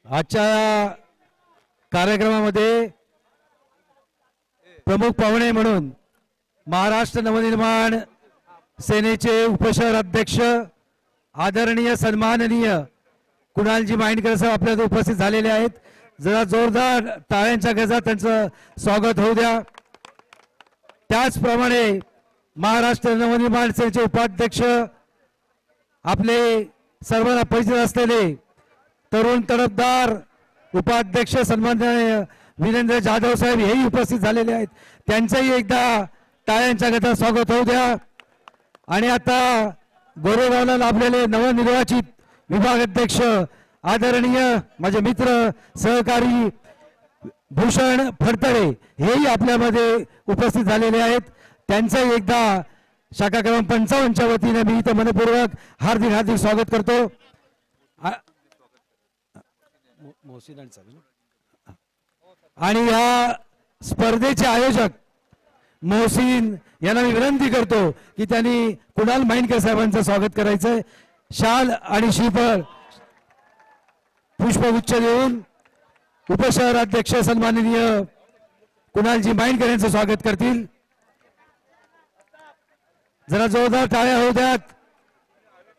आजच्या कार्यक्रमामध्ये प्रमुख पाहुणे म्हणून महाराष्ट्र नवनिर्माण सेनेचे उपशहर अध्यक्ष आदरणीय सन्माननीय कुणालजी माइंडकर साहेब आपल्याला उपस्थित झालेले आहेत. जरा जोरदार टाळ्यांच्या गजरात त्यांचं स्वागत होऊ द्या. त्याचप्रमाणे महाराष्ट्र नवनिर्माण सेनेचे उपाध्यक्ष आपले सर्वांना परिचित असलेले तरुण तडफदार उपाध्यक्ष सन्माननीय वीरेंद्र जाधव साहेब हेही उपस्थित झालेले आहेत. त्यांचंही एकदा टाळ्यांच्या गजरात स्वागत होऊ द्या. आणि आता गोरेगावला लाभलेले नवनिर्वाचित विभाग अध्यक्ष आदरणीय माझे मित्र सहकारी भूषण फडतरे हेही आपल्यामध्ये उपस्थित झालेले आहेत. त्यांचंही एकदा शाखा क्रमांक 55च्या वतीने मी इथे मनपूर्वक हार्दिक हार्दिक स्वागत करतो. आणि या स्पर्धेचे आयोजक मोहसिन यांना मी विनंती करतो की त्यांनी कुणाल माइंडकर साहेबांचं स्वागत करायचंय. शाल आणि श्रीफळ पुष्पगुच्छ देऊन उपशहर अध्यक्ष सन्माननीय कुणालजी माइंडकर यांचं स्वागत करतील. जरा जोरदार टाळ्या होऊ द्यात.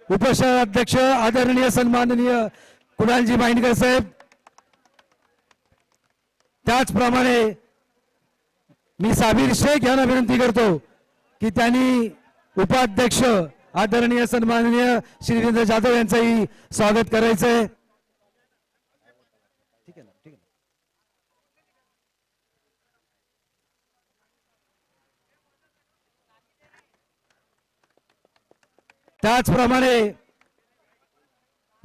उपशहर अध्यक्ष आदरणीय सन्माननीय कुणालजी माइंडकर साहेब. त्याचप्रमाणे मी साबीर शेख यांना विनंती करतो की त्यांनी उपाध्यक्ष आदरणीय सन्माननीय श्री वीरेंद्र जाधव यांचंही स्वागत करायचंय. ठीक आहे ना, ठीक आहे. त्याचप्रमाणे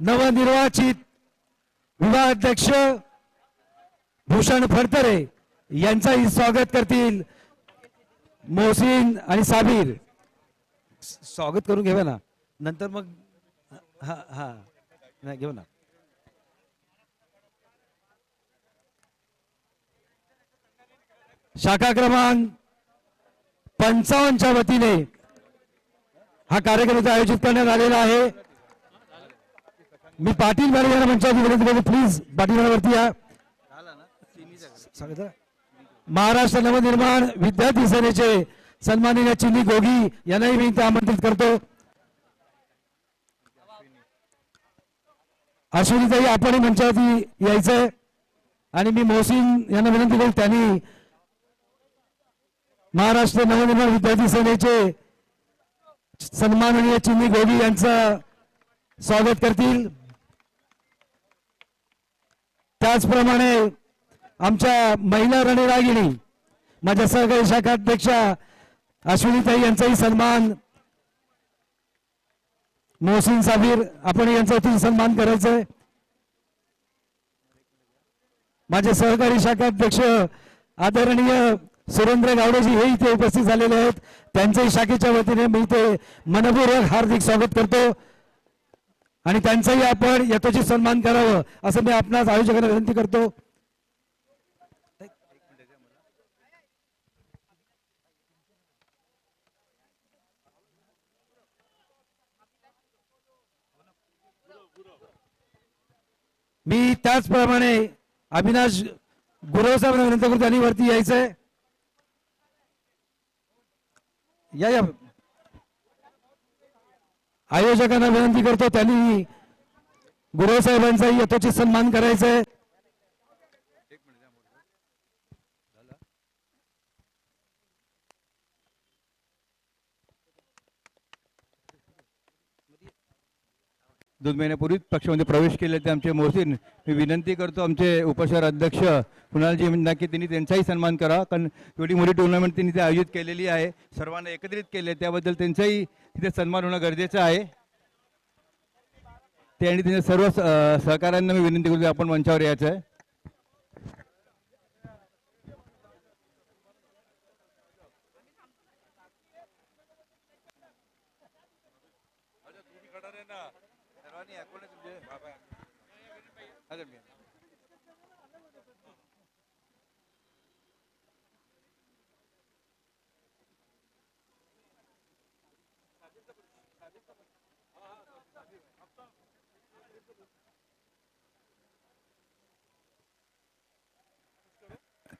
नवनिर्वाचित विभागाध्यक्ष भूषण फडतरे यांचंही स्वागत करतील मोहसिन आणि साबीर. स्वागत करून घेऊया ना, नंतर मग हा हा नाही घेऊ ना. शाखा क्रमांक 55च्या वतीने हा कार्यक्रम आयोजित करण्यात आलेला आहे. मी पाटील मॅडम यांना मंचावरती विनंती करतो, प्लीज पाटील मॅडमवरती या. महाराष्ट्र नवनिर्माण विद्यार्थी सेनेचे सन्माननीय चिनी गोगी यांनाही मी इथे आमंत्रित करतो. अश्विनीताई आपण मंचावरती यायचंय. आणि मी मोहसिन यांना विनंती करू त्यांनी महाराष्ट्र नवनिर्माण विद्यार्थी सेनेचे सन्माननीय चिनी गोगी यांचं स्वागत करतील. त्याचप्रमाणे आमच्या महिला रणरागिणी माझ्या सहकारी शाखा अध्यक्षा अश्विनीताई यांचाही सन्मान मोहसिन साबीर आपण यांचा सन्मान करायचंय. माझे सहकारी शाखा अध्यक्ष आदरणीय सुरेंद्र गावडेजी हे इथे उपस्थित झालेले आहेत. त्यांच्याही शाखेच्या वतीने मी इथे मनपूर्वक हार्दिक स्वागत करतो. आणि त्यांचाही आपण यथोचित सन्मान करावं असं मी आपणास आयोजकांना विनंती करतो. मी त्याचप्रमाणे अविनाश गुरव साहेबांना विनंती करतो त्यांनी वरती यायचंय. या आयोजकांना विनंती करतो त्यांनी गुरव साहेबांचाही यथोचित सन्मान करायचंय. दोन महिन्यापूर्वीच पक्षामध्ये प्रवेश केले ते आमचे मोहसिन, मी विनंती करतो आमचे उपशहर अध्यक्ष कुणालजी यांना की त्यांनी त्यांचाही सन्मान करा. कारण एवढी मोठी टुर्नामेंट त्यांनी ते आयोजित केलेली आहे, सर्वांना एकत्रित केले, त्याबद्दल त्यांचाही तिथे सन्मान होणं गरजेचं आहे. ते आणि त्यांच्या सर्व सहकाऱ्यांना मी विनंती करतो आपण मंचावर यायचं आहे.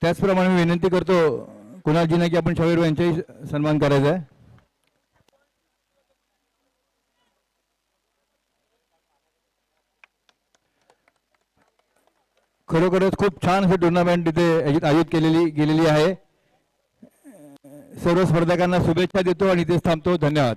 त्याचप्रमाणे मी विनंती करतो कुणालजींना की आपण शाहीर यांचाही सन्मान करायचा आहे. खरोखरच खूप छान अशी टुर्नामेंट इथे आयोजित केलेली गेलेली आहे. सर्व स्पर्धकांना शुभेच्छा देतो आणि इथेच थांबतो. धन्यवाद.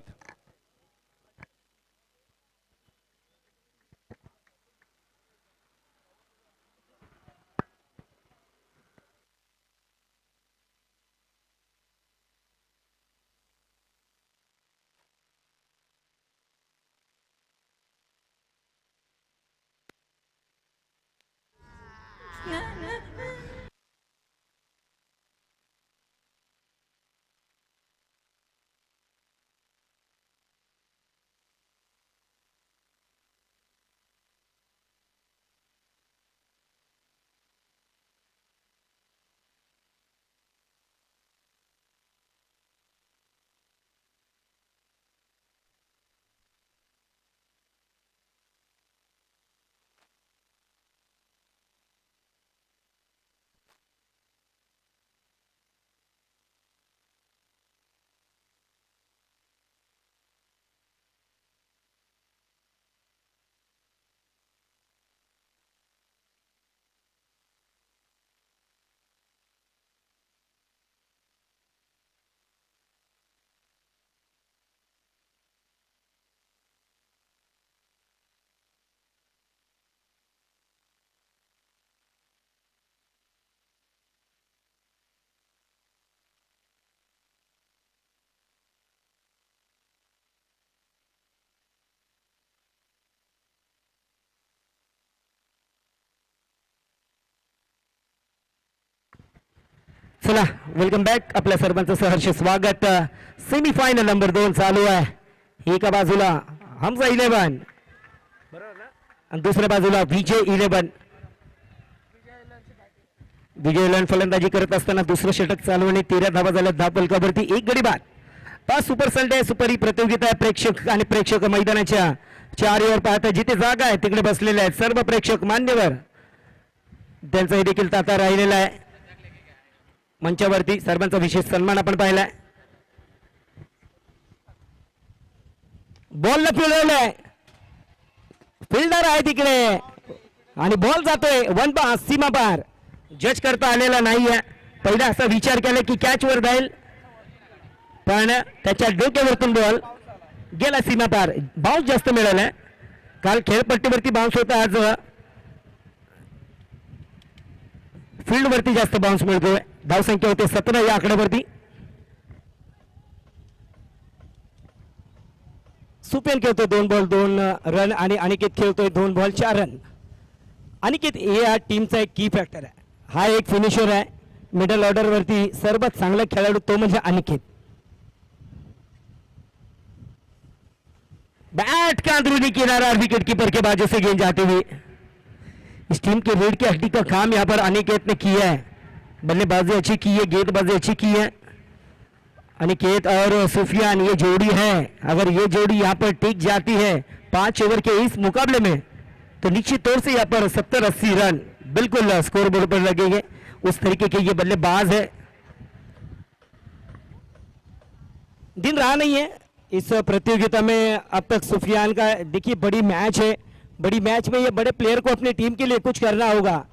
चला वेलकम बॅक. आपल्या सर्वांचं सहर्ष स्वागत. सेमीफायनल नंबर 2 चालू आहे. एका बाजूला हमजा 11 आणि दुसऱ्या बाजूला विजय 11. विजय 11 फलंदाजी करत असताना दुसरं षटक चालू आणि 13 धावा झाल्या 10 पलकावरती 1 गडी बाद. 5 सुपर संडे सुपर ही प्रतियोगिता आहे. प्रेक्षक आणि प्रेक्षक मैदानाच्या चारीवर पाहता जिथे जागा आहे तिकडे बसलेले आहेत सर्व प्रेक्षक मान्यवर. त्यांचाही देखील ताता राहिलेला आहे. मंचावरती सर्वांचा विशेष सन्मान आपण पाहिलाय. बॉलला फिरवलंय. फिल्डर आहे तिकडे आणि बॉल जातोय 1 पास सीमा पार. जज करता आलेला नाहीये. पहिला असा विचार केला की कॅच वर जाईल पण त्याच्या डोक्यावरतून बॉल गेला सीमा पार. बाउन्स जास्त मिळालाय. काल खेळपट्टीवरती बाउन्स होता. आज फील्ड वरती जास्त बाउन्स मिळतोय. धावसंख्या होते 17 या आकड्यावरती. सुपेन खेळतोय 2 बॉल 2 रन आणि अनिकेत खेळतोय 2 बॉल 4 रन. अनिकेत हे या टीमचा एक की फॅक्टर आहे. हा एक फिनिशर आहे. मिडल ऑर्डर वरती सर्वात चांगला खेळाडू तो म्हणजे अनिकेत. बैट का अंदरूनी किनारा विकेट कीपर के बाजू से गेंद जाते हुए इस टीम के रीढ़ की हड्डी का काम यहाँ पर अनिकेत ने किया है. बल्लेबाजी अच्छी की है, गेंदबाजी अच्छी की है. अनिकेत और सुफियान ये जोड़ी है. अगर ये जोड़ी यहाँ पर टिक जाती है 5 ओवर के इस मुकाबले में तो निश्चित तौर से यहाँ पर 70-80 रन बिल्कुल स्कोर बोर्ड पर लगेंगे. उस तरीके के ये बल्लेबाज है. दिन रहा नहीं है इस प्रतियोगिता में अब तक सुफियान का. देखिए बड़ी मैच है. बड़ी मैच में ये बड़े प्लेयर को अपनी टीम के लिए कुछ करना होगा.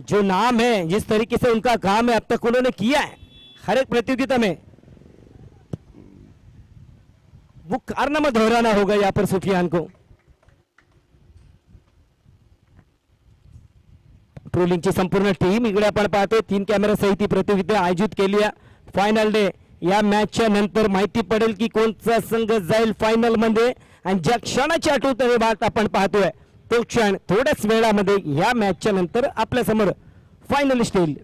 जो नाम है जिस तरीके से उनका काम है अब तक उन्होंने किया है हर एक प्रतियोगिता में वो कारनामा दोहराना होगा यहाँ पर सुफियान को. ट्रोलिंगची संपूर्ण टीम इकडे आपण पाहतोय. 3 कॅमेरा सहित ही प्रतियोगिता आयोजित केली आहे. फायनल डे या मॅचच्या नंतर माहिती पडेल की कोणता संघ जाईल फायनल मध्ये. आणि ज्या क्षणाची आठवण बात आपण पाहतोय तो क्षण थोड्याच वेळामध्ये या मॅचच्या नंतर आपल्या समोर फायनलिस्ट येईल.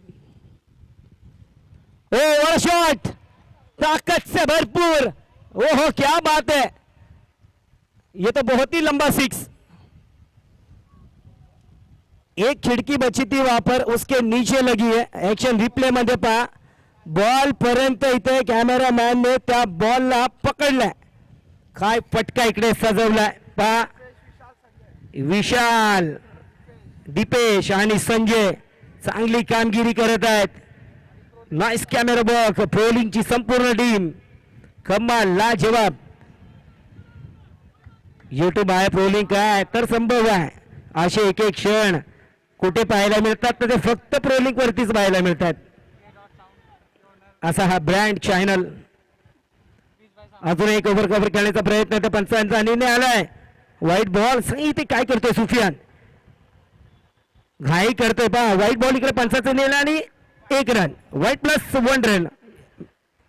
ओ शॉट ताकत से भरपूर. ओहो क्या बात है. ये तो बहुत ही लंबा 6. एक खिड़की बची थी वहां पर उसके नीचे लगी है. एक्शन रिप्ले मध्ये पहा. बॉल पर्यंत इथे कॅमेरामॅन ने त्या बॉलला पकडलाय. काय फटका इकडे सजवलाय पहा. विशाल दीपेश आणि संजय चांगली कामगिरी करत आहेत. नाईस कॅमेरा वर्क बॉलिंगची संपूर्ण टीम कमाल लाजवाब. युट्यूब आहे बॉलिंग काय तर संभव आहे. असे एक एक क्षण कुठे पाहायला मिळतात तर ते फक्त ट्रोलिंग वरतीच पाहायला मिळतात. असा हा ब्रँड चॅनल. अजून एक ओव्हर कव्हर करण्याचा प्रयत्न त्या पंचांचा निर्णय आलाय. व्हाईट बॉल इथे काय करतोय सुफियान, घाई करतोय पहा. व्हाईट बॉल इकडे पंचाचा नेला आणि 1 run. White plus 1 run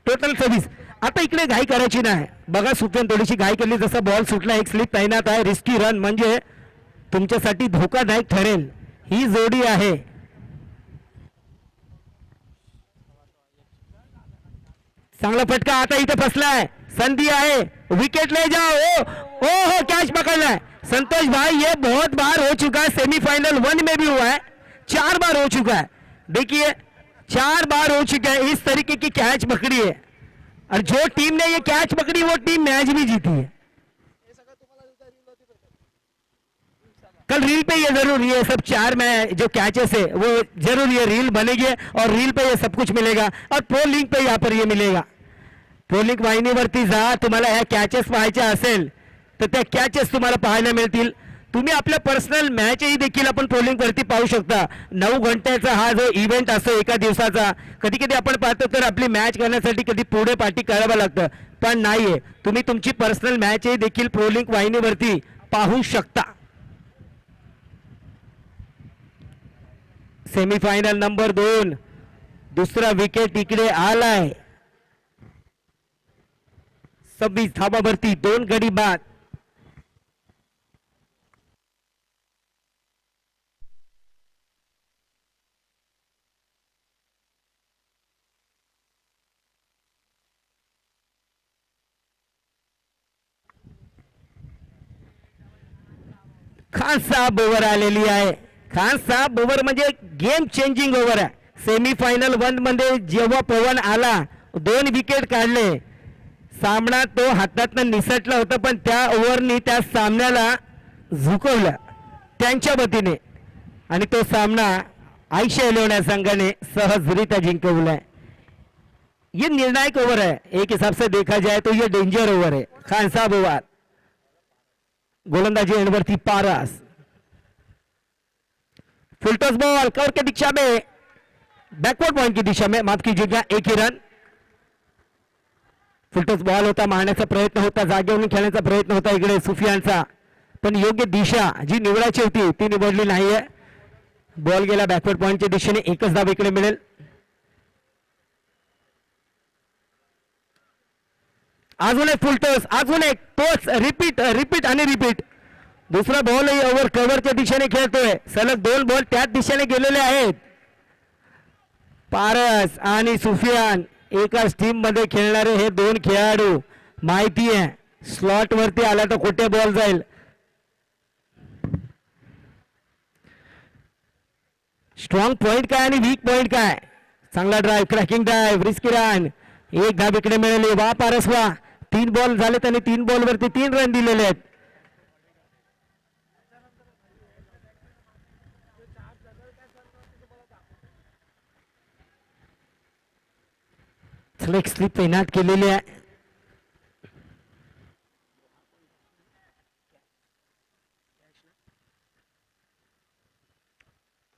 total 26. आता इकडे घाई करायची नाही. बघा सुफियान थोडीशी घाई केली. जसा बॉल सुटला एक स्लिप तैनात आहे. रिस्की रन म्हणजे तुमच्यासाठी धोकादायक ठरेल. ही जोडी आहे. चांगला फटका आता इथे फसलाय. संधी आहे. विकेट ले जाओ. हो कैच पकड़ना है संतोष भाई. ये बहुत बार हो चुका है. सेमीफाइनल 1 में भी हुआ है. 4 बार हो चुका है. देखिए 4 बार हो चुका है इस तरीके की कैच पकड़ी है. और जो टीम ने ये कैच पकड़ी वो टीम मैच भी जीती है. कल रील पे ये जरूरी है. सब 4 में जो कैचेस है वो जरूरी है. रील बनेगी और रील पे ये सब कुछ मिलेगा. और प्रो लिंक पे यहाँ पर ये मिलेगा. प्रो लिंक वाहिनीवरती जा. तुम्हाला ह्या कॅचेस पाहायच्या असेल तर त्या कॅचेस तुम्हाला पाहायला मिळतील. तुम्ही आपल्या पर्सनल मॅचही देखील आपण प्रो लिंक वरती पाहू शकता. 9 घंट्याचा हा जो इव्हेंट असतो एका दिवसाचा. कधी कधी आपण पाहतो तर आपली मॅच करण्यासाठी कधी पुढे पाठी करावं लागतं, पण नाहीये. तुम्ही तुमची पर्सनल मॅचही देखील प्रो लिंक वाहिनीवरती पाहू शकता. सेमीफायनल नंबर 2 दुसरा विकेट इकडे आलाय. 26 धावावरती 2 गडी बाद. खान साहेब ओव्हर आलेली आहे. खान साहेब ओव्हर म्हणजे गेम चेंजिंग ओव्हर आहे. सेमीफायनल 1 मध्ये जेव्हा पवन आला 2 विकेट काढले. सामना तो हातातनं निसटला होता, पण त्या ओव्हरनी त्या सामन्याला झुकवलं त्यांच्या वतीने आणि तो सामना आयशा एलोना संघाने सहजरित्या जिंकवलाय. ये निर्णायक ओवर है. एक हिसाब से देखा जाए तो ये डेंजर ओवर है. खान साहब ओवर गोलंदाजी एंडवरती पारस. फुलटॉस बॉल कवर के दिशा में बैकवर्ड पॉइंट की दिशा में, माफ कीजिएगा, 1 ही रन. फुलटॉस बॉल होता, मारण्याचा प्रयत्न होता, जागेवरून खेळण्याचा प्रयत्न होता इकडे सुफियानचा, पण योग्य दिशा जी निवडायची होती ती निवडली नाहीये. बॉल गेला बॅकवर्ड पॉइंटच्या दिशेने. 1च धाव इकडे मिळेल. अजून एक फुलटॉस, अजून एक तोच रिपीट आणि रिपीट. दुसरा बॉल ओव्हर कव्हरच्या दिशेने खेळतोय. सलग 2 बॉल त्याच दिशेने गेलेले आहेत. पारस आणि सुफियान एकाच टीम मध्ये खेळणारे हे 2 खेळाडू. माहिती आहे स्लॉट वरती आला तर कुठे बॉल जाईल. स्ट्रॉंग पॉइंट काय आणि वीक पॉइंट काय. चांगला drive, cracking drive, risky run. 1 धाव इकडे मिळाली. वा पारस वा. 3 बॉल झालेत आणि 3 बॉल वरती 3 रन दिलेले आहेत. एक स्लिप तैनात केलेली आहे.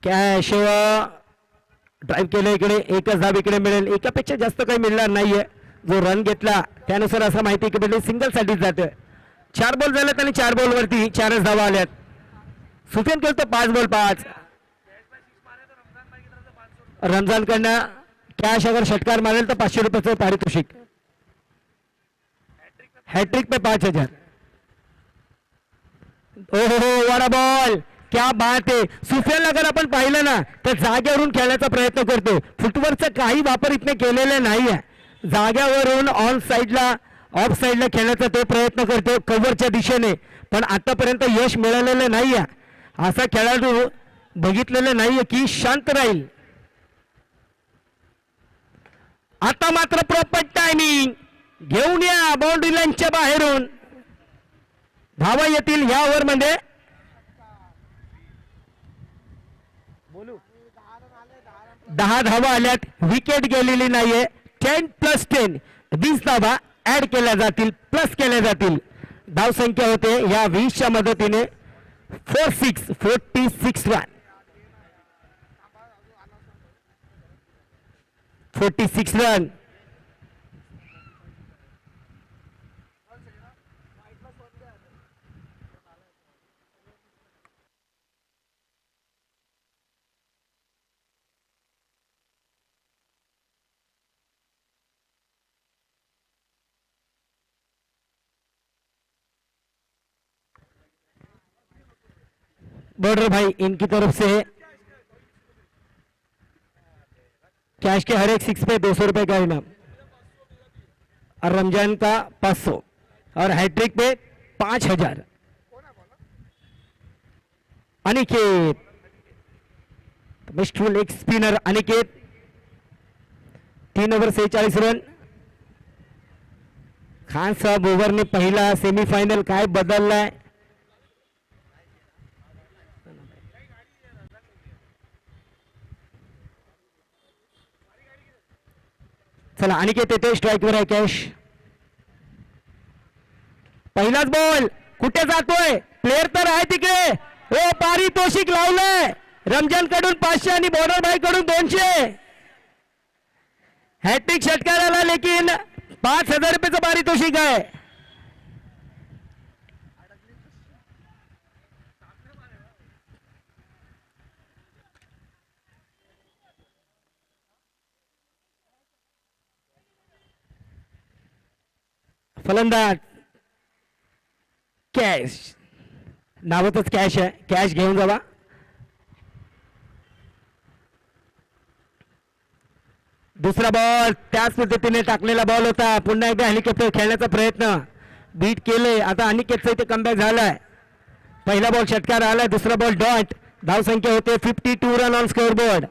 कॅश ड्राईव्ह केलं इकडे. 1च धाव इकडे मिळेल. एकापेक्षा जास्त काही मिळणार नाहीये. जो रन घेतला त्यानुसार असं माहिती की भेटली सिंगल साठीच जातं. 4 बॉल झालेत आणि 4 बॉल वरती 4च धावा आल्यात. सुफियान खेळतो 5 बॉल 5. रमजान कडनं कॅश अगर षटकार मारेल तर 500 रुपयाचं पारितोषिक. हॅट्रिक पे 5000. ओहो वाडा बॉल, क्या बात आहे. सुफियान अगर आपण पाहिलं ना तर जाग्यावरून खेळण्याचा प्रयत्न करतो. फुटवर्कचा काही वापर इथे केलेला नाहीये. जाग्यावरून ऑन साइडला ऑफ साइडला खेळण्याचा तो प्रयत्न करतो कव्हरच्या दिशेने, पण आतापर्यंत यश मिळालेलं नाहीये. असा खेळाडू बघितलेलं नाहीये की शांत राहील. आता मात्र प्रॉपर टायमिंग घेऊन या बाउंड्री लाईनच्या बाहेरून. धावा येतील या ओव्हर मध्ये. 10 धावा आल्यात, विकेट गेलेली नाहीये. 10+10 20 धावा ऍड केल्या जातील, प्लस केल्या जातील. धावसंख्या होते या 20च्या मदतीने 46 रन. 46 रन. बॉर्डर भाई इनकी तरफ से कैश के हर एक 6 पे 200 रुपए का इनाम और रमजान का 500 और हैट्रिक पे 5000. Aniket mister leg spinner Aniket 3 over 46 run. Khan साहब ओव्हरने पहिला सेमीफायनल काय बदललाय. चला अनिकेत येते स्ट्राईकवर आहे. कॅश पहिलाच बॉल कुठे जातोय. प्लेअर तर आहे तिकडे. ओ पारितोषिक लावलंय रमजान कडून 500 आणि बॉर्डर भाई कडून 200. हॅट्रिक षटकाराला लेकिन 5000 रुपयाचं पारितोषिक आहे. फलंदाज कॅश नावातच कॅश आहे. कॅश घेऊन जावा. दुसरा बॉल त्याच पद्धतीने टाकलेला बॉल होता. पुन्हा एकदा हेलिकॉप्टर खेळण्याचा प्रयत्न बीट केले. आता अनिकेतचा इथे कमबॅक झालाय. पहिला बॉल षटकार आलाय, दुसरा बॉल डॉट. धावसंख्या होते 52 रन ऑन स्कोअर बोर्ड.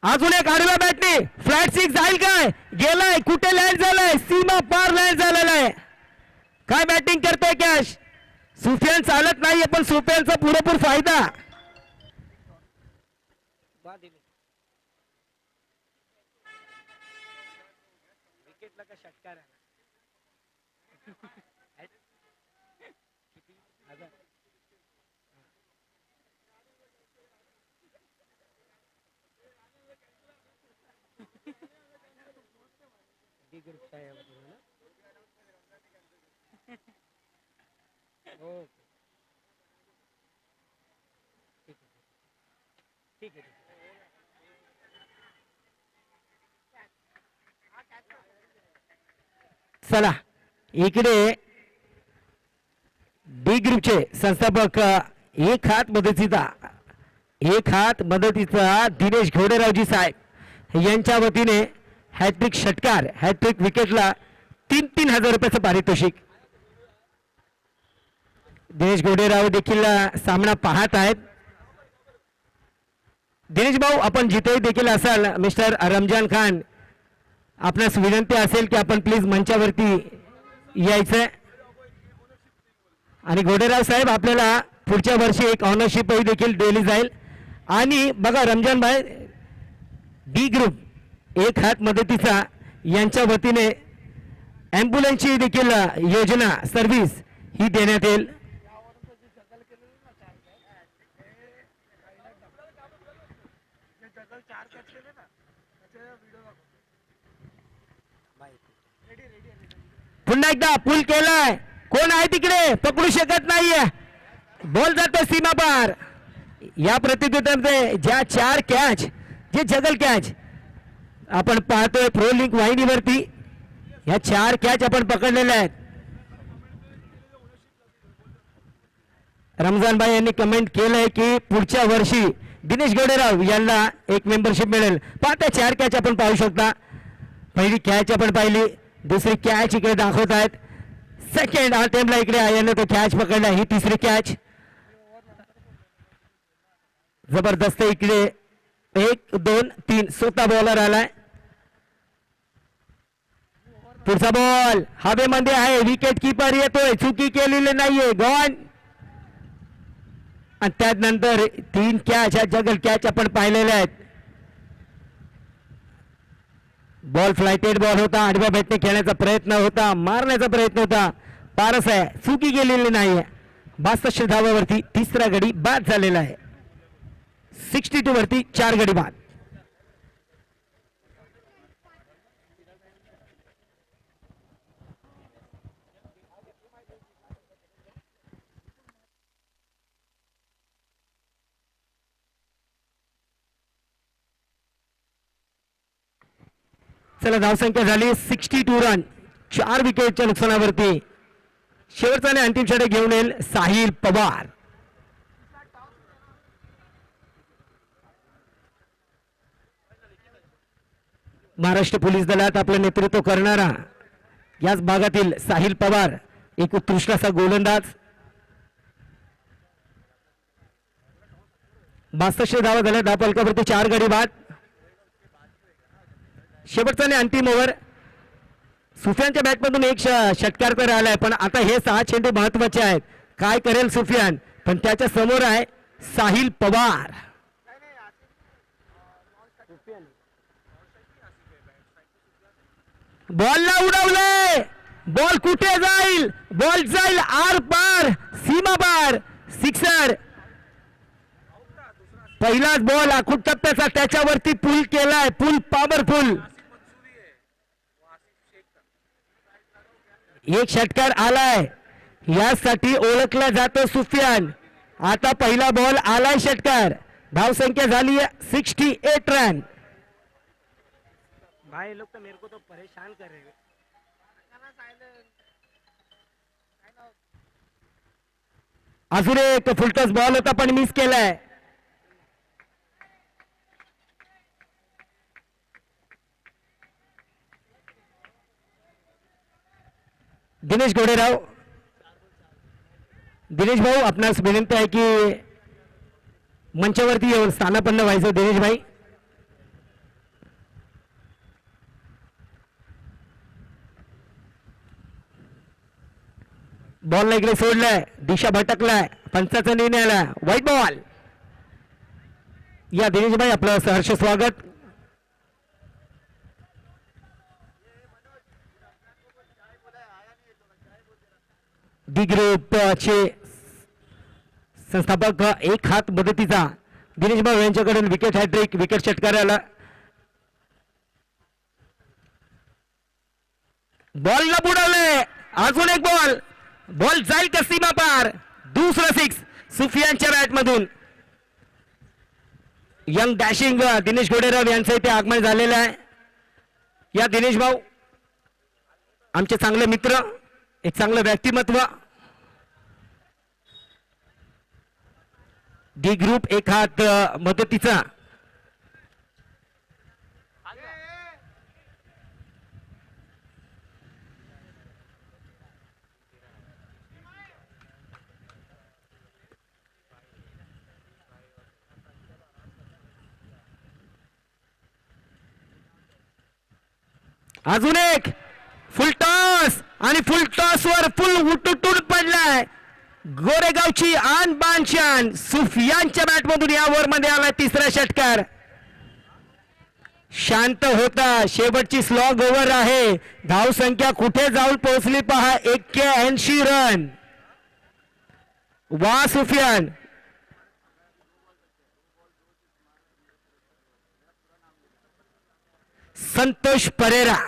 अजून एक आडव्या बॅटने फ्लॅट 6 जाईल काय. गेलाय कुठे लँड झालाय. सीमा पार लँड झालेला आहे. काय बॅटिंग करतोय कॅश. सुफियान चालत नाहीये पण सुफियानचा पुरेपूर फायदा. चला इकडे डी ग्रुपचे संस्थापक एक हात मदतीचा दिनेश घोडेरावजी साहेब यांच्या वतीने हॅट्रिक षटकार हॅट्रिक विकेटला 3,000 रुपयाचं पारितोषिक. दिनेश घोडेराव देखील सामना पाहत आहेत. दिनेश भाऊ आपण जिथे देखील असाल मिस्टर रमजान खान आपणास विनंती असेल की आपण प्लीज मंचावरती यायचंय. आणि घोडेराव साहेब आपल्याला पुढच्या वर्षी एक ऑनरशिपही देखील दिली जाईल. आणि बघा रमजान भाई डी ग्रुप एक हात मदतीचा यांच्या वतीने ॲम्ब्युलन्सची देखील योजना सर्व्हिस ही देण्यात येईल. पुन्हा एकदा पूल केलाय. कोण आहे तिकडे पकडू शकत नाहीये. बॉल जातो सीमा पार. या प्रतियोगितेमध्ये ज्या 4 कॅच जे जगल कॅच आपण पाहतोय प्रो लिंक वाहिनीवरती या 4 कॅच आपण पकडलेल्या आहेत. रमजान भाई यांनी कमेंट केलंय की पुढच्या वर्षी दिनेश घोडेराव यांना एक मेंबरशिप मिळेल. पाहता 4 कॅच आपण पाहू शकता. पहिली कॅच आपण पाहिली, दुसरी कॅच इकडे दाखवत आहेत. सेकंड अटेम्प्टला इकडे याने तो कॅच पकडला. ही तिसरी कॅच जबरदस्त. इकडे 1 2 3 स्वतः बॉलर आलाय. पुढचा बॉल हवेमध्ये आहे. विकेट कीपर येतोय. चुकी केलेली नाहीये. गॉन आणि त्यानंतर 3 कॅच ह्या जगल कॅच आपण पाहिलेल्या आहेत. बॉल फ्लायटेड बॉल होता, आडव्या बॅटने खेळण्याचा प्रयत्न होता, मारण्याचा प्रयत्न होता, पारस आहे, चुकी गेलेली नाही. 62 धावावरती तिसरा गडी बाद झालेला आहे. 62 वरती 4 गडी बाद. चला धावसंख्या झाली 62 रन, 4 विकेटच्या नुकसानावरती. शेवटचा आणि अंतिम षटक घेऊन येईल साहिल पवार. महाराष्ट्र पोलीस दलात आपलं नेतृत्व करणारा याच भागातील साहिल पवार एक उत्कृष्ट असा गोलंदाज. 62 धावा झाल्या, धावफलकावरती 4 गडी बाद. शेवटचा आणि अंतिम ओव्हर. सुफियानच्या बॅटमधून एक षटकार तर आलाय, पण आता हे 6 चेंडू महत्वाचे आहेत. काय करेल सुफियान, पण त्याच्या समोर आहे साहिल पवार. बॉलला उडवलंय, बॉल कुठे जाईल, बॉल जाईल आर पार, सीमा पार, सिक्सर. पहिलाच बॉल आखूड टप्प्याचा, त्याच्यावरती पुल केलाय, पुल पॉवरफुल. एक षटकार आलाय, यासाठी ओळखला जातो सुफियान. आता पहिला बॉल आलाय षटकार. धावसंख्या झाली 68 रन. भाई लोग तो मेरे को तो परेशान कर रहे हैं. अजून एक फुलटॉस बॉल होता पण मिस केलाय. दिनेश गोडेराव, दिनेश भाऊ आपणास विनंती आहे की मंचावरती येऊन स्थानापन्न व्हायचं. दिनेश भाई, बॉल इकडे सोडलाय, दिशा भटकलाय, पंचाचा निर्णय आला, व्हाईट बॉल. या दिनेश भाई आपलं सहर्ष स्वागत. डी ग्रुपचे संस्थापक एक हात मदतीचा दिनेश भाऊ यांच्याकडून विकेट हॅट्रिक, विकेट षटकार आला. बॉलला बुडवले, अजून एक बॉल, बॉल जाईल का सीमा पार, दुसरा 6 सुफियानच्या बॅट मधून. यंग डॅशिंग दिनेश गोडेराव यांचं इथे आगमन झालेलं आहे. या दिनेश भाऊ आमचे चांगले मित्र, एक चांगलं व्यक्तिमत्व. डी ग्रुप एक हात मदतीचा. अजून एक फुल टॉस, आणि फुल टॉस वर फुल उठून पडलाय. गोरेगावची आन बान शान सुफियानच्या बॅटमधून या ओव्हर मध्ये आला तिसरा षटकार. शांत होता, शेवटची स्लॉग ओव्हर आहे. धाव संख्या कुठे जाऊन पोहोचली पहा, 81 रन. वा सुफियान. संतोष परेरा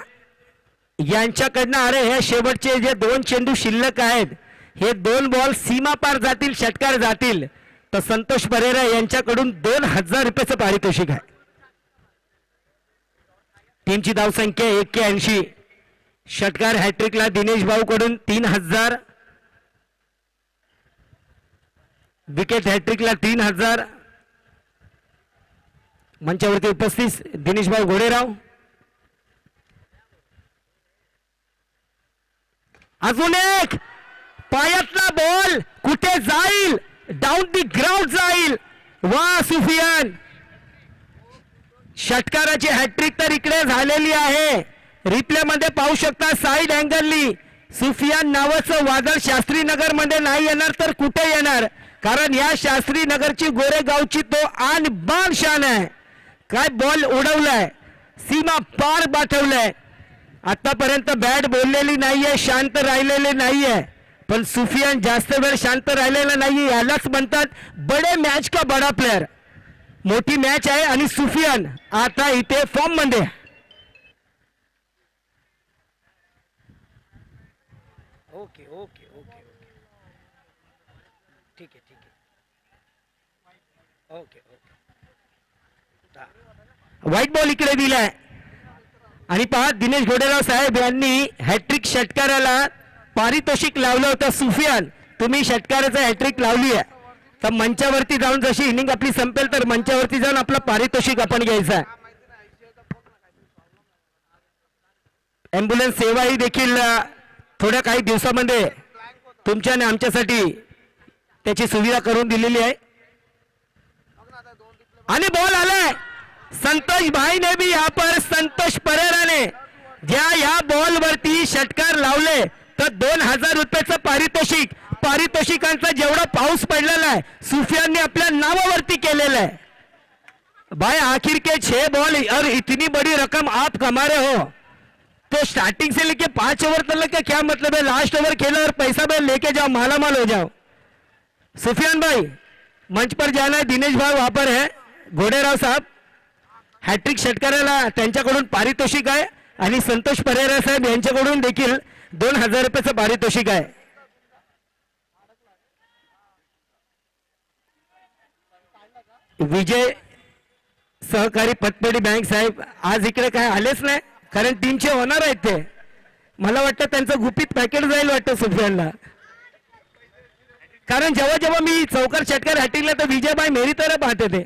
यांच्याकडनं, अरे हे शेवटचे जे 2 चेंडू शिल्लक आहेत, हे 2 बॉल सीमा पार जातील, षटकार जातील, तर संतोष परेरा यांच्याकडून 2000 रुपयाचं पारितोषिक आहे. टीमची धावसंख्या 81. षटकार हॅट्रिकला दिनेश भाऊ कडून 3000, विकेट हॅट्रिकला 3000. मंचावरती उपस्थित दिनेश भाऊ गोडेराव. अजून एक पायातला बॉल कुठे जाईल, डाऊन दी ग्राउंड जाईल. वा सुफियान. षटकाराची हॅट्रिक तर इकडे झालेली आहे. रिप्ले मध्ये पाहू शकता, साइड अँगलनी सुफियान नावाचं वादळ शास्त्रीनगर मध्ये नाही येणार तर कुठे येणार, कारण या शास्त्री नगरची गोरेगावची तो आन बान शान आहे. काय बॉल उडवलाय, सीमा पार पाठवलाय. आतापर्यंत बॅट बोललेली नाहीये, शांत राहिलेले नाहीये, पण सुफियान जास्त वेळ शांत राहिलेला नाहीये. यालाच म्हणतात बडे मॅच का बडा प्लेअर. मोठी मॅच आहे आणि सुफियान आता इथे फॉर्म मध्ये. ओके ओके ओके ओके ठीक आहे ठीक आहे ओके ओके. व्हाईट बॉल इकडे दिलाय आणि पहा दिनेश घोडेराव साहेब यांनी हॅट्रिक षटकाराला पारितोषिक लावलं होतं. सुफियान तुम्ही षटकाराचं हॅट्रिक लावली आहे तर मंचावरती जाऊन जशी इनिंग आपली संपेल तर मंचावरती जाऊन आपलं पारितोषिक आपण घ्यायचं आहे. ॲम्ब्युलन्स सेवा ही देखील थोड्या काही दिवसामध्ये तुमच्या आणि आमच्यासाठी त्याची सुविधा करून दिलेली आहे. आणि बॉल आलाय संतोष भाई ने भी यहाँ पर संतोष परेरा ने ज्या या बॉल वरती षटकार लावले तर 2000 रुपयाचं पारितोषिकांचा जेवढा पाऊस पडलेला आहे सुफियानने आपल्या नावावरती केलेला आहे. भाई आखिर के 6 बॉल और इतनी बड़ी रकम आप कमा रहे हो तो स्टार्टिंग से लेके 5 ओवर तक का क्या मतलब है. लास्ट ओवर खेलो और पैसा भाई लेके जाओ, माला माल हो जाओ. सुफियान भाई मंच पर जाना है. दिनेश भाई वहां पर है. घोडेराव साहब हॅट्रिक षटकाराला त्यांच्याकडून पारितोषिक आहे आणि संतोष परेरा साहेब यांच्याकडून देखील 2000 रुपयाचं पारितोषिक आहे. विजय सहकारी पतपेढी बँक साहेब आज इकडे काय आलेच नाही कारण टीमचे होणार आहेत ते. मला वाटतं त्यांचं गुपित पॅकेट जाईल वाटतं सुफियानला. कारण जेव्हा जेव्हा मी चौकार षटकार हॅटिंगला तर विजयभाई मेरी तरह पाहते ते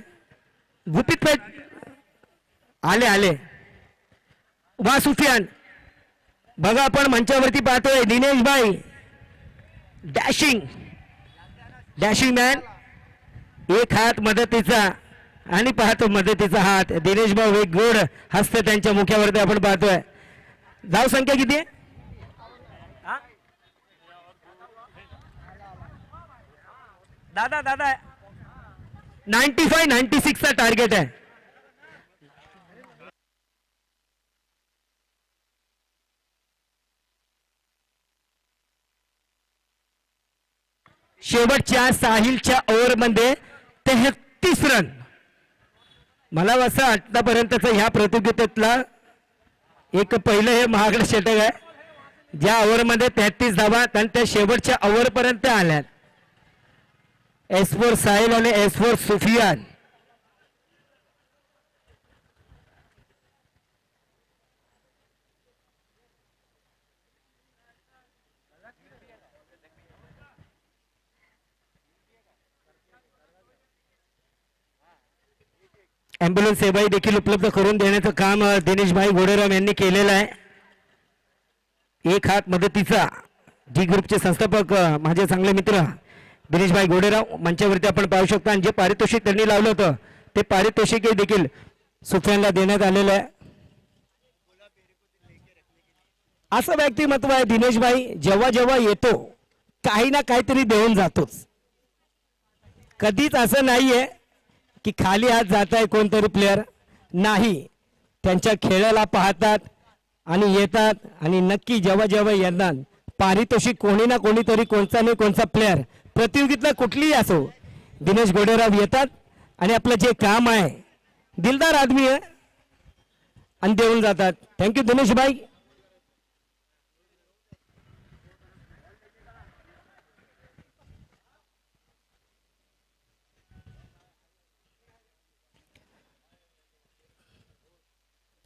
गुपित आले आले. वा सुफियान बघा आपण मंचावरती पाहतोय दिनेश भाई डॅशिंग मॅन. एक हात मदतीचा आणि पाहतो मदतीचा हात. दिनेश भाऊ एक गोड हस्त त्यांच्या मुख्यावरती आपण पाहतोय. धाव संख्या किती आहे दादा? 95-96 चा टार्गेट आहे. शेवटच्या साहिलच्या ओव्हरमध्ये 33 रन. मला असं आतापर्यंतच ह्या प्रतियोगितेतला एक पहिलं हे महागडं षटक आहे ज्या ओव्हरमध्ये 33 धावा आणि त्या शेवटच्या ओव्हरपर्यंत आल्यात. S4 साहिल आणि S4 सुफियान. ॲम्ब्युलन्स सेवाही देखील उपलब्ध करून देण्याचं काम दिनेश भाई घोडेराव यांनी केलेलं आहे. एक हात मदतीचा जी ग्रुपचे संस्थापक माझे चांगले मित्र दिनेश भाई घोडेराव मंचावरती आपण पाहू शकता. आणि जे पारितोषिक त्यांनी लावलं होतं ते पारितोषिकही देखील सुफियानला देण्यात आलेलं आहे. असं व्यक्तिमत्व आहे दिनेश भाई. जेव्हा जेव्हा येतो काही ना काहीतरी देऊन जातोच. कधीच असं नाहीये की खाली हात जात आहे कोणतरी प्लेअर. नाही, त्यांच्या खेळाला पाहतात आणि येतात आणि नक्की जेव्हा जेव्हा येणार पारितोषिक कोणी ना कोणीतरी कोणता नाही कोणता प्लेअर प्रतियोगिता कुठलीही असो दिनेश घोडेराव येतात आणि आपलं जे काम आहे दिलदार आदमी आहे आणि देऊन जातात. थँक्यू दिनेश भाई.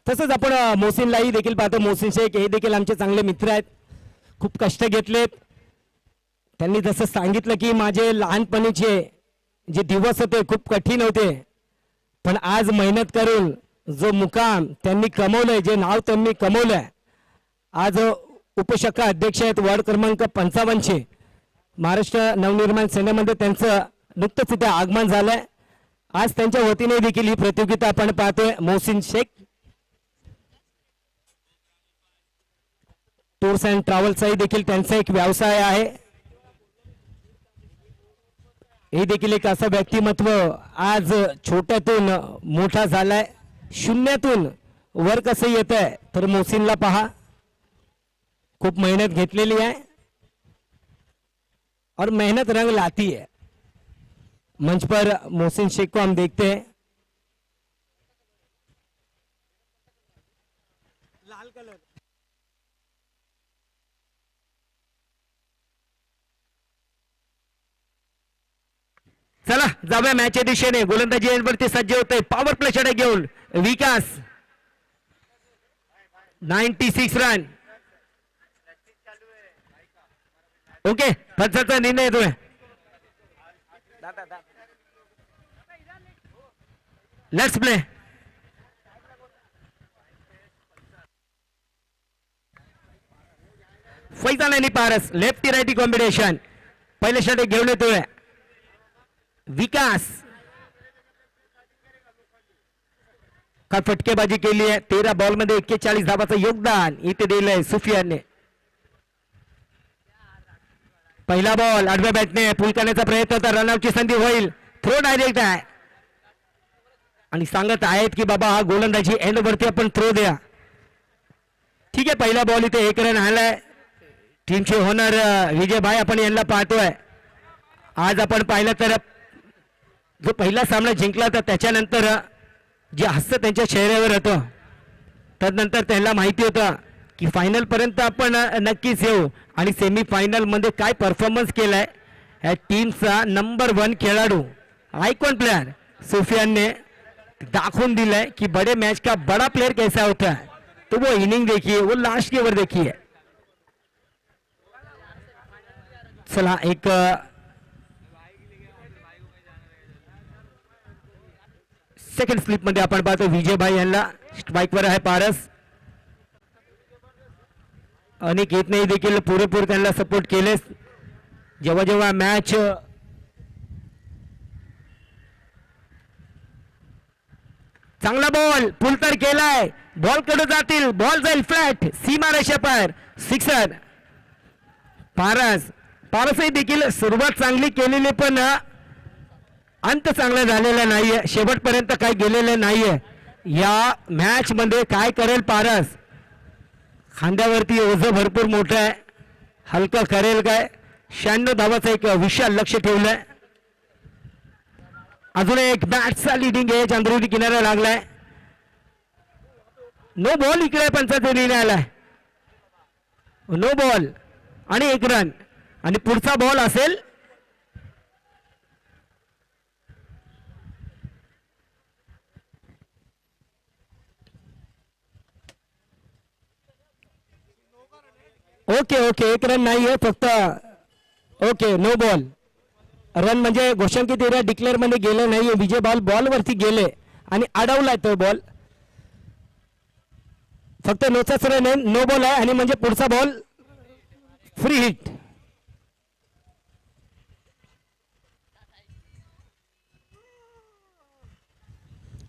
तसंच आपण मोहसिनलाही देखील पाहतो. मोहसिन शेख हे देखील आमचे चांगले मित्र आहेत. खूप कष्ट घेतलेत त्यांनी. जसं सांगितलं की माझे लहानपणीचे जे दिवस होते खूप कठीण होते पण आज मेहनत करून जो मुकाम त्यांनी कमवलंय, जे नाव त्यांनी कमवलंय, आज उपशाखा अध्यक्ष आहेत वार्ड क्रमांक 55 महाराष्ट्र नवनिर्माण सेनेमध्ये त्यांचं नुकतंच इथे आगमन झालंय. आज त्यांच्या वतीने देखील ही प्रतियोगिता आपण पाहतोय. मोहसिन शेख टूर्स अँड ट्रॅव्हल्सचाही देखील त्यांचा एक व्यवसाय आहे. हे देखील एक असं व्यक्तिमत्व आज छोट्यातून मोठा झालाय, शून्यातून वर कसं येत आहे. तर मोहसिनला पहा, खूप मेहनत घेतलेली आहे और मेहनत रंग लाती है. मंच पर मोहसिन शेख को हम देखते हैं. लाल कलर. चला जाऊया मॅचच्या दिशेने. गोलंदाजी एंडवरती सज्ज होते. पॉवर प्ले षटक घेऊन विकास 96 रन. ओके, पंचाचा निर्णय येतोय. Let's play. फैजान आणि पारस लेफ्टी राईटी कॉम्बिनेशन. पहिले षटक घेऊन येतोय विकास. का फटकेबाजी केली आहे. 13 बॉल मध्ये 41 धावाचं योगदान इथे दिलंय सुफियानने. पहिला बॉल आडव्या बॅटने पुल करण्याचा प्रयत्न होता. रनआउटची संधी होईल. थ्रो डायरेक्ट आहे आणि सांगत आहेत की बाबा हा गोलंदाजी एंड वरती आपण थ्रो द्या. ठीक आहे, पहिला बॉल इथे 1 रन आलाय. टीमचे होणार विजय भाई आपण यांना पाहतोय. आज आपण पाहिलं तर जो पहिला सामना जिंकला होता त्याच्यानंतर जे हास्य त्यांच्या चेहऱ्यावर होतं, त्यानंतर त्यांना माहिती होतं की फायनल पर्यंत आपण नक्कीच येऊ. आणि सेमी फायनल मध्ये काय परफॉर्मन्स केलाय या टीमचा नंबर 1 खेळाडू आयकॉन प्लेयर सुफियानने दाखवून दिलाय की बड़े मैच का बड़ा प्लेयर कैसा होता है. तो वो इनिंग देखिए, वो लास्ट के ओवर देखिए. चला एक सेकंड स्लिप मध्ये आपण पाहतो विजय भाई यांना. स्ट्राईक वर आहे पारस. अनिकेतने देखील पुरेपूर त्यांना सपोर्ट केले. जेव्हा जेव्हा मॅच चांगला बॉल पुल तर केलाय. बॉल कडे जातील. बॉल जाईल फ्लॅट सीमा रेषेपर. सिक्सर. पारसही देखील सुरुवात चांगली केलेली पण अंत चांगला झालेला नाहीये. शेवटपर्यंत काय गेलेलं नाहीये. या मॅच मध्ये काय करेल पारस. खांद्यावरती ओझं भरपूर मोठं आहे. हलकं करेल काय. 96 धावाचं एक विशाल लक्ष ठेवलंय. अजून एक बॅटचा लिडिंग एज अंदरुनी किनारा लागलाय. नो बॉल इकडे पंचाचा निर्णय आलाय. नो बॉल आणि 1 रन आणि पुढचा बॉल असेल ओके. 1 रन नाहीये फक्त. Okay, no ball. रन म्हणजे घोषणकीत एरिया डिक्लेअर मध्ये गेले नाहीये. विजय बॉल वरती गेले आणि अडवलाय तो बॉल. फक्त नोचाच रन आहे. नो बॉल आहे आणि म्हणजे पुढचा बॉल फ्री हिट.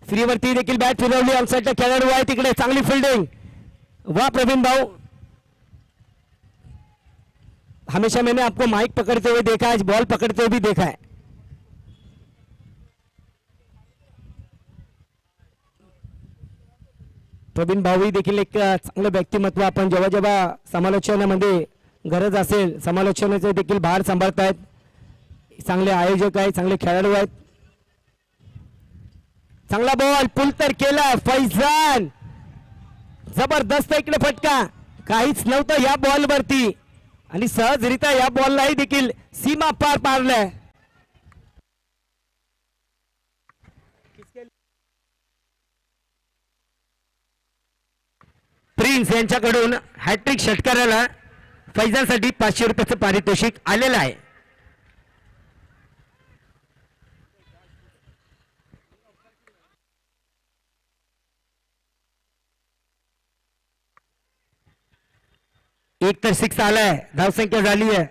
फ्री वरती देखील बॅट फिरवली. ऑनसाइडचा खेळाडू आहे तिकडे. चांगली फिल्डिंग. वाह प्रवीण भाऊ. हमेशा मैंने आपको माइक पकड़ते हुए देखा है, आज बॉल पकड़ते हुए भी देखा है. प्रवीण भाऊ देखील एक चांगलं व्यक्तिमत्व. आपण जेव्हा जेव्हा समालोचनामध्ये गरज असेल समालोचनाचे देखील भार सांभाळतायत. चांगले आयोजक आहेत, चांगले खेळाडू आहेत. चांगला बॉल पुल तर केला. फैजान जबरदस्त इकडे फटका. काहीच नव्हतं या बॉल वरती आणि सहजरित्या या बॉललाही देखील सीमा पार पाडलाय. प्रिन्स यांच्याकडून हॅट्रिक षटकाराला फैजानसाठी 500 रुपयाचं पारितोषिक आलेलं आहे. एक तर 6 आलाय. धावसंख्या झाली आहे.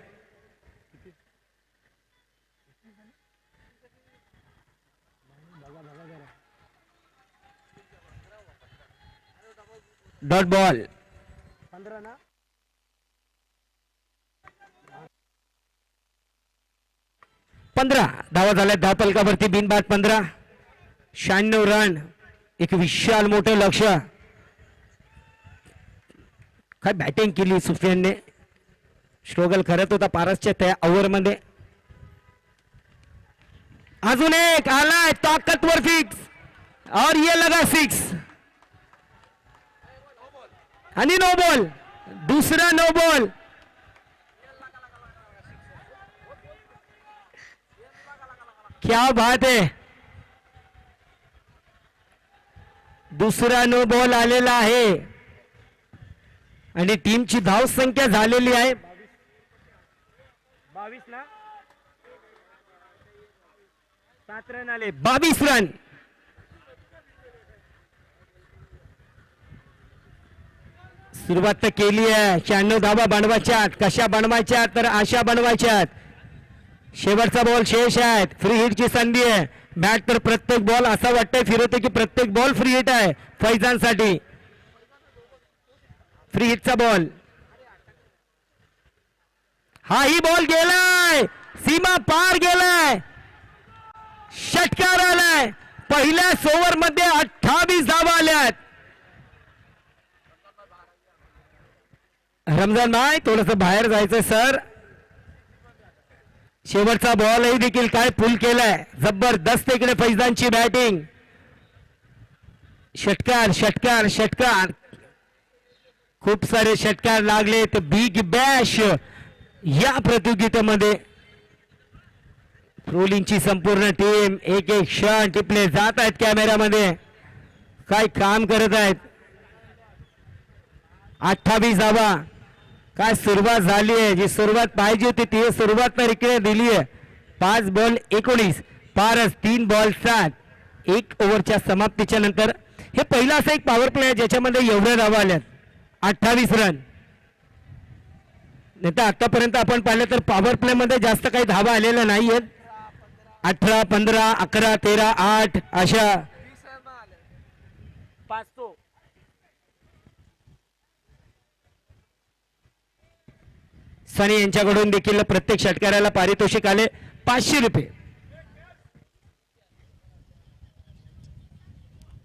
Dot ball. 15 15 धावा झाल्या धाव फलकावरती बिनबाद 15. 96 रन. एक विशाल मोठं लक्ष. काय बॅटिंग केली सुफियानने. स्ट्रगल करत होता पारसच्या त्या ओव्हर मध्ये. अजून एक आलाय ताकदवर फिक्स और ये लगा 6 आणि नो बॉल. दुसरा नो बॉल. क्या बात है. दुसरा नो बॉल आलेला आहे आणि टीमची धाव संख्या झालेली आहे 22 ना. 7 रन आले. 22 रन. सुरुवात तर केली आहे. 96 धावा बनवायच्यात. कशा बनवायच्यात तर अशा बनवायच्यात. शेवटचा बॉल शेष आहे. फ्री हिटची संधी आहे. बॅट तर प्रत्येक बॉल असा वाटतंय फिरवते की प्रत्येक बॉल फ्री हिट आहे फैजानसाठी. फ्री हिटचा बॉल. हाही बॉल गेलाय. सीमा पार गेलाय. षटकार आलाय. पहिल्याच ओव्हर मध्ये 28 धावा आल्यात. रमजान भाई थोडस बाहेर जायचंय सर. शेवटचा बॉलही देखील काय पुल केलाय. जबरदस्त इकडे फैजानची बॅटिंग. षटकार षटकार षटकार. खूप सारे षटकार लागले. तर बिग बॅश या प्रतियोगितेमध्ये रोलिंगची संपूर्ण टीम एक एक क्षण टिपले जात आहेत कॅमेऱ्यामध्ये. काय काम करत आहेत. 28 धावा. काय सुरुवात झाली आहे. जी सुरुवात पाहिजे होती ती सुरुवात तर इकडे दिली आहे. 5 बॉल 19. पारस 3 बॉल 7. 1 ओव्हरच्या समाप्तीच्या नंतर हे पहिला असं एक पॉवर प्ले आहे ज्याच्यामध्ये एवढ्या धावा आल्यात. 28 रन. नाही तर आतापर्यंत आपण पाहिलं तर पॉवर प्ले मध्ये जास्त काही धावा आलेल्या नाहीयेत. 18 15 11 13 8 अशा. सनी यांच्याकडून देखील प्रत्येक षटकाराला पारितोषिक आले 500 रुपये.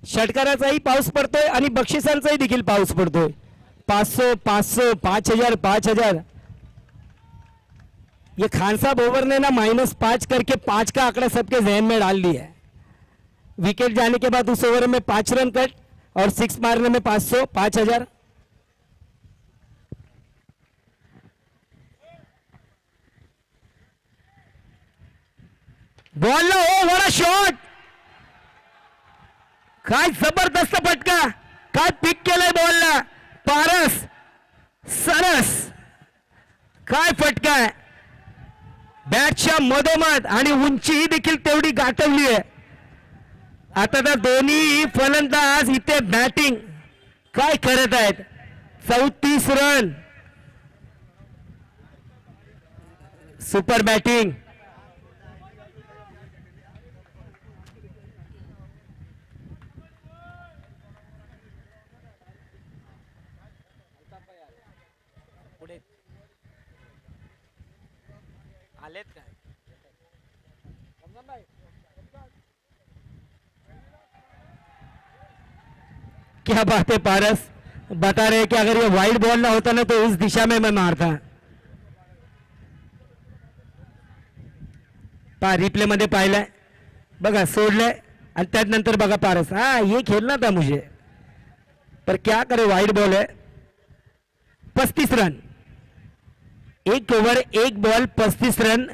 षटकाराचाही पाऊस पडतोय आणि बक्षिसांचाही देखील पाऊस पडतोय. 500 500 5000 5000. ये खान साहब ओवर ने ना -5 करके 5 का आंकड़ा सबके जहन में डाल दिया है. विकेट जाने के बाद उस ओवर में 5 रन कट और 6 मारने में 500 5000. बॉल हो वडा शॉट. काय जबरदस्त फटका. काय पिक केलंय बॉलला पारस. सरस. काय फटका आहे. बॅटच्या मधोमध आणि उंचीही देखील तेवढी गाठवली आहे. आता तर दोन्ही फलंदाज इथे बॅटिंग काय करत आहेत. 34 रन. Super batting. क्या बात है पारस. बता रहे कि अगर ये वाइड बॉल ना होता ना तो उस दिशा में मैं मारता. रिप्ले मध्ये पाहिलंय बघा. सोडलंय आणि त्यानंतर बघा पारस. ये खेलना था मुझे पर क्या करे वाइड बॉल है. 35 run. 1 over 1 ball 35 run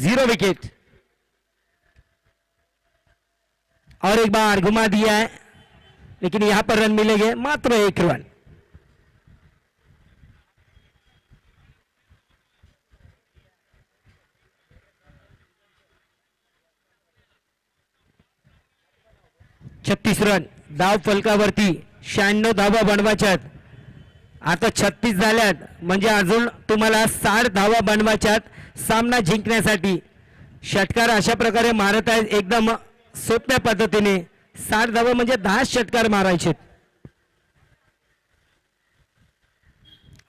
0 wicket. और एक बार घुमा दिया है लेकिन यहां पर रन मिलेंगे मात्र 1 रन. छत्तीस रन. धाव फलकावरती 96 धावा बनवायच्यात. आता 36 झाल्यात म्हणजे अजून तुम्हाला 60 धावा बनवायच्यात सामना जिंकण्यासाठी. षटकार अशा प्रकारे मारत आहेत एकदम सोप्या पद्धतीने. 60 धावा म्हणजे 10 षटकार मारायचे.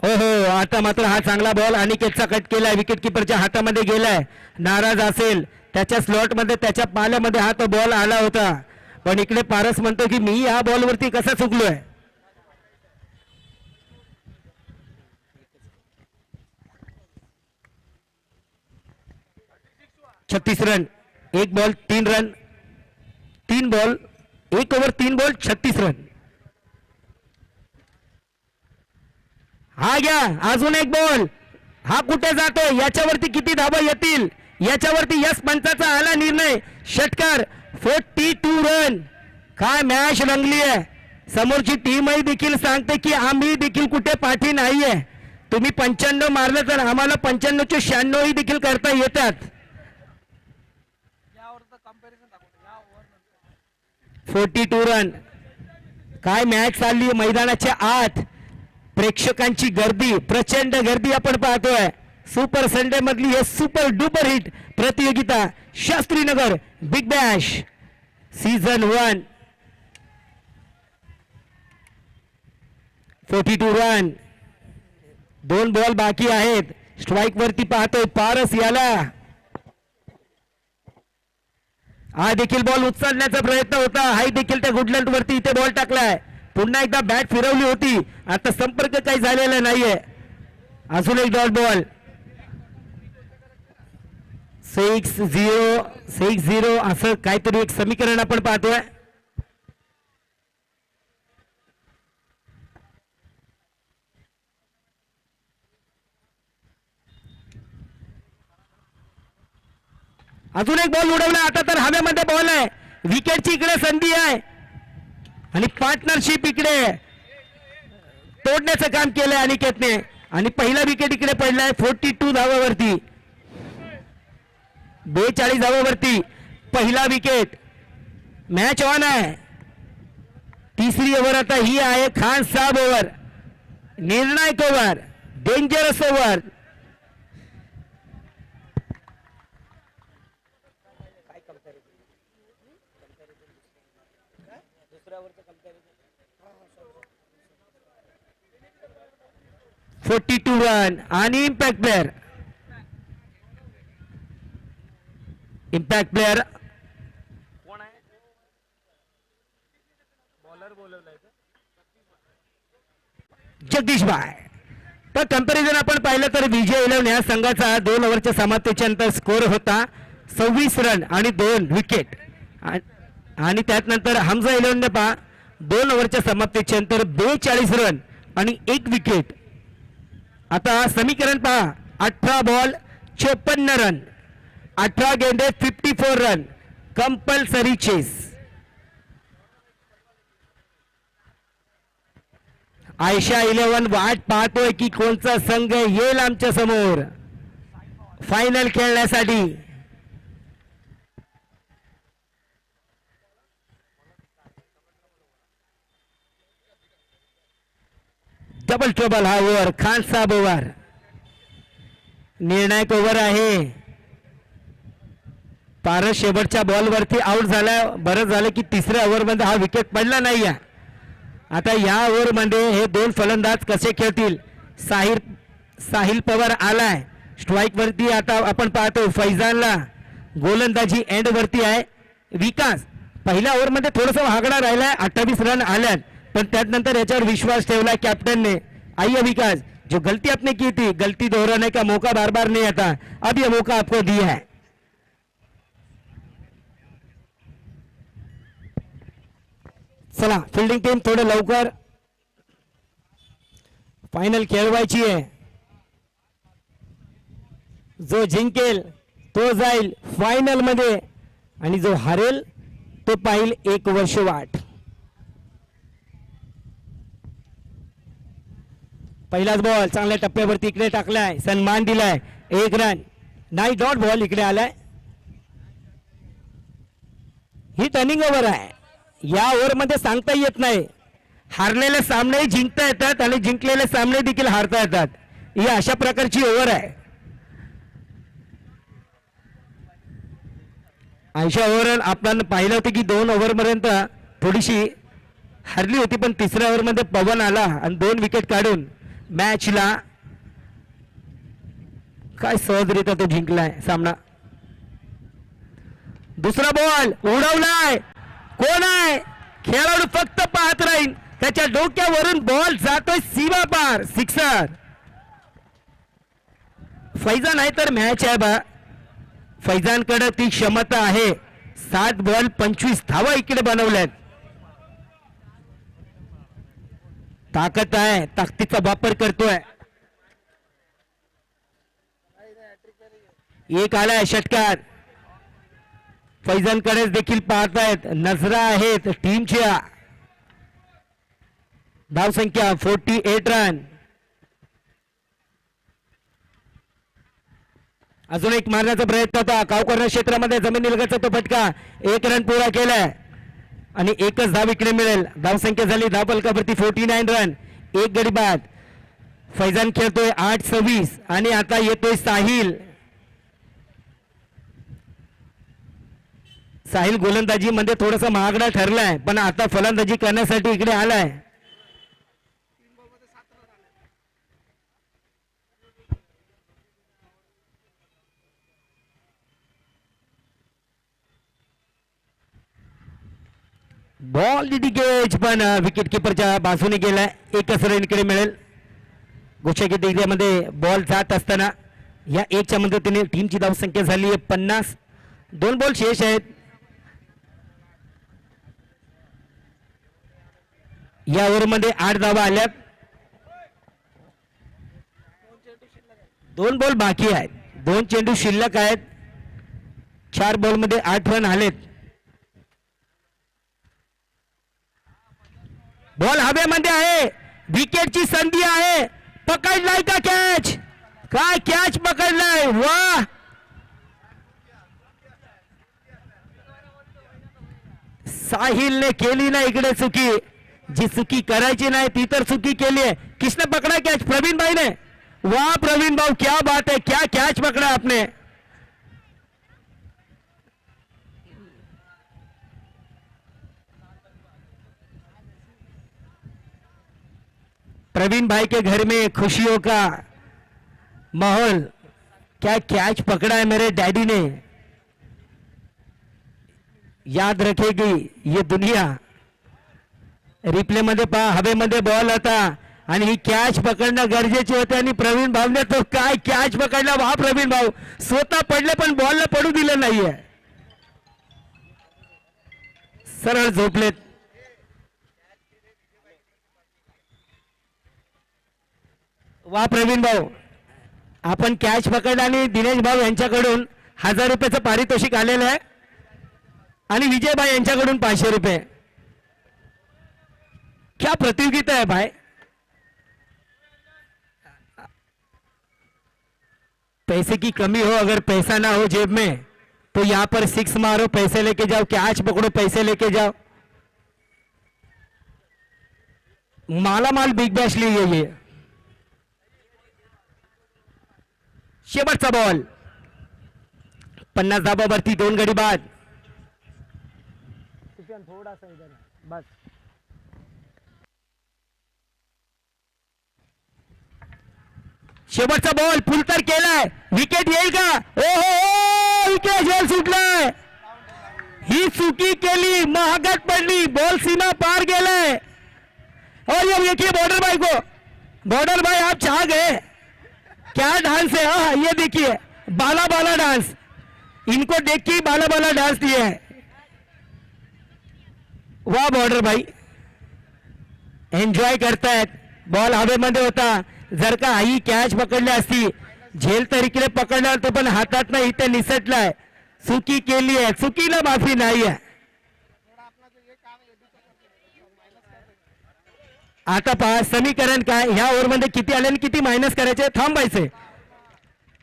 हो हो, आता मात्र हा चांगला बॉल अनिकेतचा कट केलाय, विकेट किपरच्या हातामध्ये गेलाय. नाराज असेल, त्याच्या स्लॉटमध्ये त्याच्या पाल्यामध्ये हा तो बॉल आला होता, पण इकडे पारस म्हणतो की मी या बॉलवरती कसा चुकलोय. छत्तीस रन, एक ball 3 run, 3 ball 1 over 3 ball 36 run. हा घ्या, अजून एक बॉल. हा कुठे जातो, याच्यावरती किती धाबा येतील, याच्यावरती यश पंचाचा आला निर्णय. षटकार, 42 रन. काय मॅच रंगली आहे. समोरची टीमही देखील सांगते की आम्ही देखील कुठे पाठी नाहीये. तुम्ही 95 मारलं तर आम्हाला 95चे 96 देखील करता येतात. 42 रन. काय मॅच चालली मैदानाच्या आत. प्रेक्षकांची गर्दी, प्रचंड गर्दी आपण पाहतोय. सुपर संडे मधली हे सुपर डुपर हिट प्रतियोगिता Shastrinagar big Bash season 1. 42 run. 2 ball बाकी आहेत. स्ट्राईक वरती पाहतोय पारस याला. हा देखील बॉल उचलण्याचा प्रयत्न होता. हाही देखील त्या गुडलंड वरती इथे बॉल टाकलाय. पुन्हा एकदा बॅट फिरवली होती, आता संपर्क काही झालेला नाहीये. अजून एक डॉट बॉल. 6-0 असं काहीतरी एक समीकरण आपण पाहतोय. अजून एक बॉल उडवला, आता तर हवेमध्ये बॉल आहे. विकेटची इकडे संधी आहे आणि पार्टनरशिप इकडे तोडण्याचं काम केलंय अनिकेतने. आणि पहिला विकेट इकडे पडलाय 42 धावावरती, 42 धावावरती पहिला विकेट. मॅच ऑन आहे. तिसरी ओव्हर आता ही आहे खान साहेब ओव्हर, निर्णायक ओव्हर, डेंजरस ओव्हर. $42 रन आणि इम्पॅक्ट प्लेअर. इम्पॅक्ट प्लेअर कोण आहे? बॉलर बोलवलाय जगदीश भाई. तर कंपॅरिझन आपण पाहिलं तर विजय 11 या संघाचा 2 ओव्हरच्या समाप्तीच्या नंतर स्कोर होता 26 रन आणि 2 विकेट. आणि त्यात नंतर हमजा 11 ने पहा 2 ओव्हरच्या समाप्तीच्या नंतर 42 रन आणि 1 विकेट. आता समीकरण पहा, 18 बॉल 56 रन, 18 गेंडे 54 रन, कंपल्सरी चेस. आयशा 11 वाट पाहतोय की कोणचा संघ येईल आमच्या समोर फायनल खेळण्यासाठी. डबल ट्रबल हा ओव्हर, खान साहेब ओव्हर, निर्णायक ओव्हर आहे. पारस शेवटच्या बॉलवरती आउट झाला. बरं झालं की तिसऱ्या ओव्हरमध्ये हा विकेट पडला नाही. आता या ओव्हरमध्ये हे 2 फलंदाज कसे खेळतील. साहिल पवार आलाय स्ट्राईक वरती. आता आपण पाहतो फैजानला गोलंदाजी एंड वरती आहे. विकास पहिल्या ओव्हरमध्ये थोडंसं महागडा राहिलाय, 28 रन आल्यात, पण त्यानंतर याच्यावर विश्वास ठेवला कॅप्टन ने. आइए विकास, जो गलती आपने की थी, गलती दोहराने का मौका बार बार नहीं आता, अब ये मौका आपको दिया है. चला फिल्डिंग टीम थोडं लवकर, फायनल खेळवायची आहे. जो जिंकेल तो जाईल फायनल मध्ये आणि जो हारेल तो पाहिल 1 वर्ष वाट. पहिलाच बॉल चांगल्या टप्प्यावरती इकडे टाकलाय, सन्मान दिलाय, 1 रन. नाही डॉट बॉल इकडे आलाय. ही टर्निंग ओव्हर आहे. या ओव्हर मध्ये सांगता येत नाही. हारलेले सामने जिंकता येतात आणि जिंकलेले सामने देखील हारता येतात. ही अशा प्रकारची ओव्हर आहे. आयशा ओव्हर आपण पाहिलं होतं की 2 ओव्हर पर्यंत थोडीशी हरली होती, पण तिसऱ्या ओव्हर मध्ये पवन आला आणि 2 विकेट काढून मॅचला काय सहजरित्या तो जिंकलाय सामना. दुसरा बॉल उडवलाय. कोण आहे खेळाडू फक्त पाहत राहील. त्याच्या डोक्यावरून बॉल जातोय सीमा पार. सिक्सर. फैजान आहे तर मॅच आहे बा. फैजानकडे ती क्षमता आहे. 7 बॉल 25 धावा इकडे बनवल्यात. ताकद आहे. ताकदीचा वापर करतोय. एक आलाय षटकार. फैजानकडेच देखील पाहतायत. नजरा आहेत टीमच्या. धावसंख्या 48 रन. अजून एक मारण्याचा प्रयत्न होता. कावकर्णा क्षेत्रामध्ये जमीन लगतचा तो फटका. 1 रन पुरा केलाय आणि एकच धाव इकडे मिळेल. धावसंख्या झाली धावफलकावरती 49 रन. एक गडी बाद. फैजान खेळतोय 8-26 आणि आता येतोय साहिल. साहिल गोलंदाजी मध्ये थोडासा महागडा ठरलाय पण आता फलंदाजी करण्यासाठी इकडे आलाय. बॉल डिगेज पण विकेट किपरच्या बाजूने गेलाय. एकच रन इकडे मिळेल. गोष्टीमध्ये बॉल जात असताना या एकच्या मदतीने टीमची धावसंख्या झाली आहे 50. 2 बॉल शेष आहेत. या ओव्हरमध्ये 8 धावा आल्यात. 2 बॉल बाकी आहेत. 2 चेंडू शिल्लक आहेत. 4 बॉलमध्ये 8 रन आलेत. बॉल हवेमध्ये आहे. विकेटची संधी आहे. पकडलाय का कॅच? काय कॅच पकडलाय. वा साहिलने केली ना इकडे चुकी. जी चुकी करायची नाही ती तर चुकी केली आहे. किसने पकड़ा कैच? प्रवीण भाई ने. वाह प्रवीण भाऊ क्या बात है. क्या कैच पकड़ा आपने. प्रवीण भाई के घर में खुशियों का माहौल. क्या कैच पकड़ा है मेरे डैडी ने. याद रखेगी ये दुनिया. रिप्ले मध्ये पहा हवेमध्ये बॉल होता आणि ही कॅच पकडणं गरजेचे होते आणि प्रवीण भाऊने तो काय कॅच पकडला. वा प्रवीण भाऊ स्वतः पडले पण बॉलला पडू दिलं नाहीये. सरळ झोपलेत. वा प्रवीण भाऊ आपण कॅच पकडला आणि दिनेश भाऊ यांच्याकडून 1000 रुपयाचं पारितोषिक आलेलं आहे आणि विजय भाई यांच्याकडून 500 रुपये. क्या प्रतियोगिता है भाई. पैसे की कमी हो अगर पैसा ना हो जेब में तो यहां पर 6 मारो पैसे लेके जाओ. कैच पकड़ो पैसे लेके जाओ. मालामाल बिग बॅश ली ये. शेवटचा बॉल 50 धाबावरती 2 गडी बाद. थोडासा बस. शेवटचा बॉल फुलतर केलाय. विकेट येईल का. ओहो इकडे झेल सुटलाय. ही चुकी केली महागात पडली. बॉल सीमा पार गेलाय. और ये देखिए बॉर्डर भाई को. बॉर्डर भाई आप छा गए. क्या डांस है. हाँ ये देखिए बाला बाला डांस. इनको देख के बाला बाला डांस दिए है. वाह बॉर्डर भाई एन्जॉय करतायत. बॉल हवेमध्ये होता. जर का आई कॅच पकडली असती झेल तर इकडे पकडला तो पण हातात नाही इथे निसटलाय. चुकी केली आहे. चुकीला माफी नाही आहे. आता पहा समीकरण काय. ह्या ओव्हरमध्ये किती आले आणि किती मायनस करायचे थांबायचे.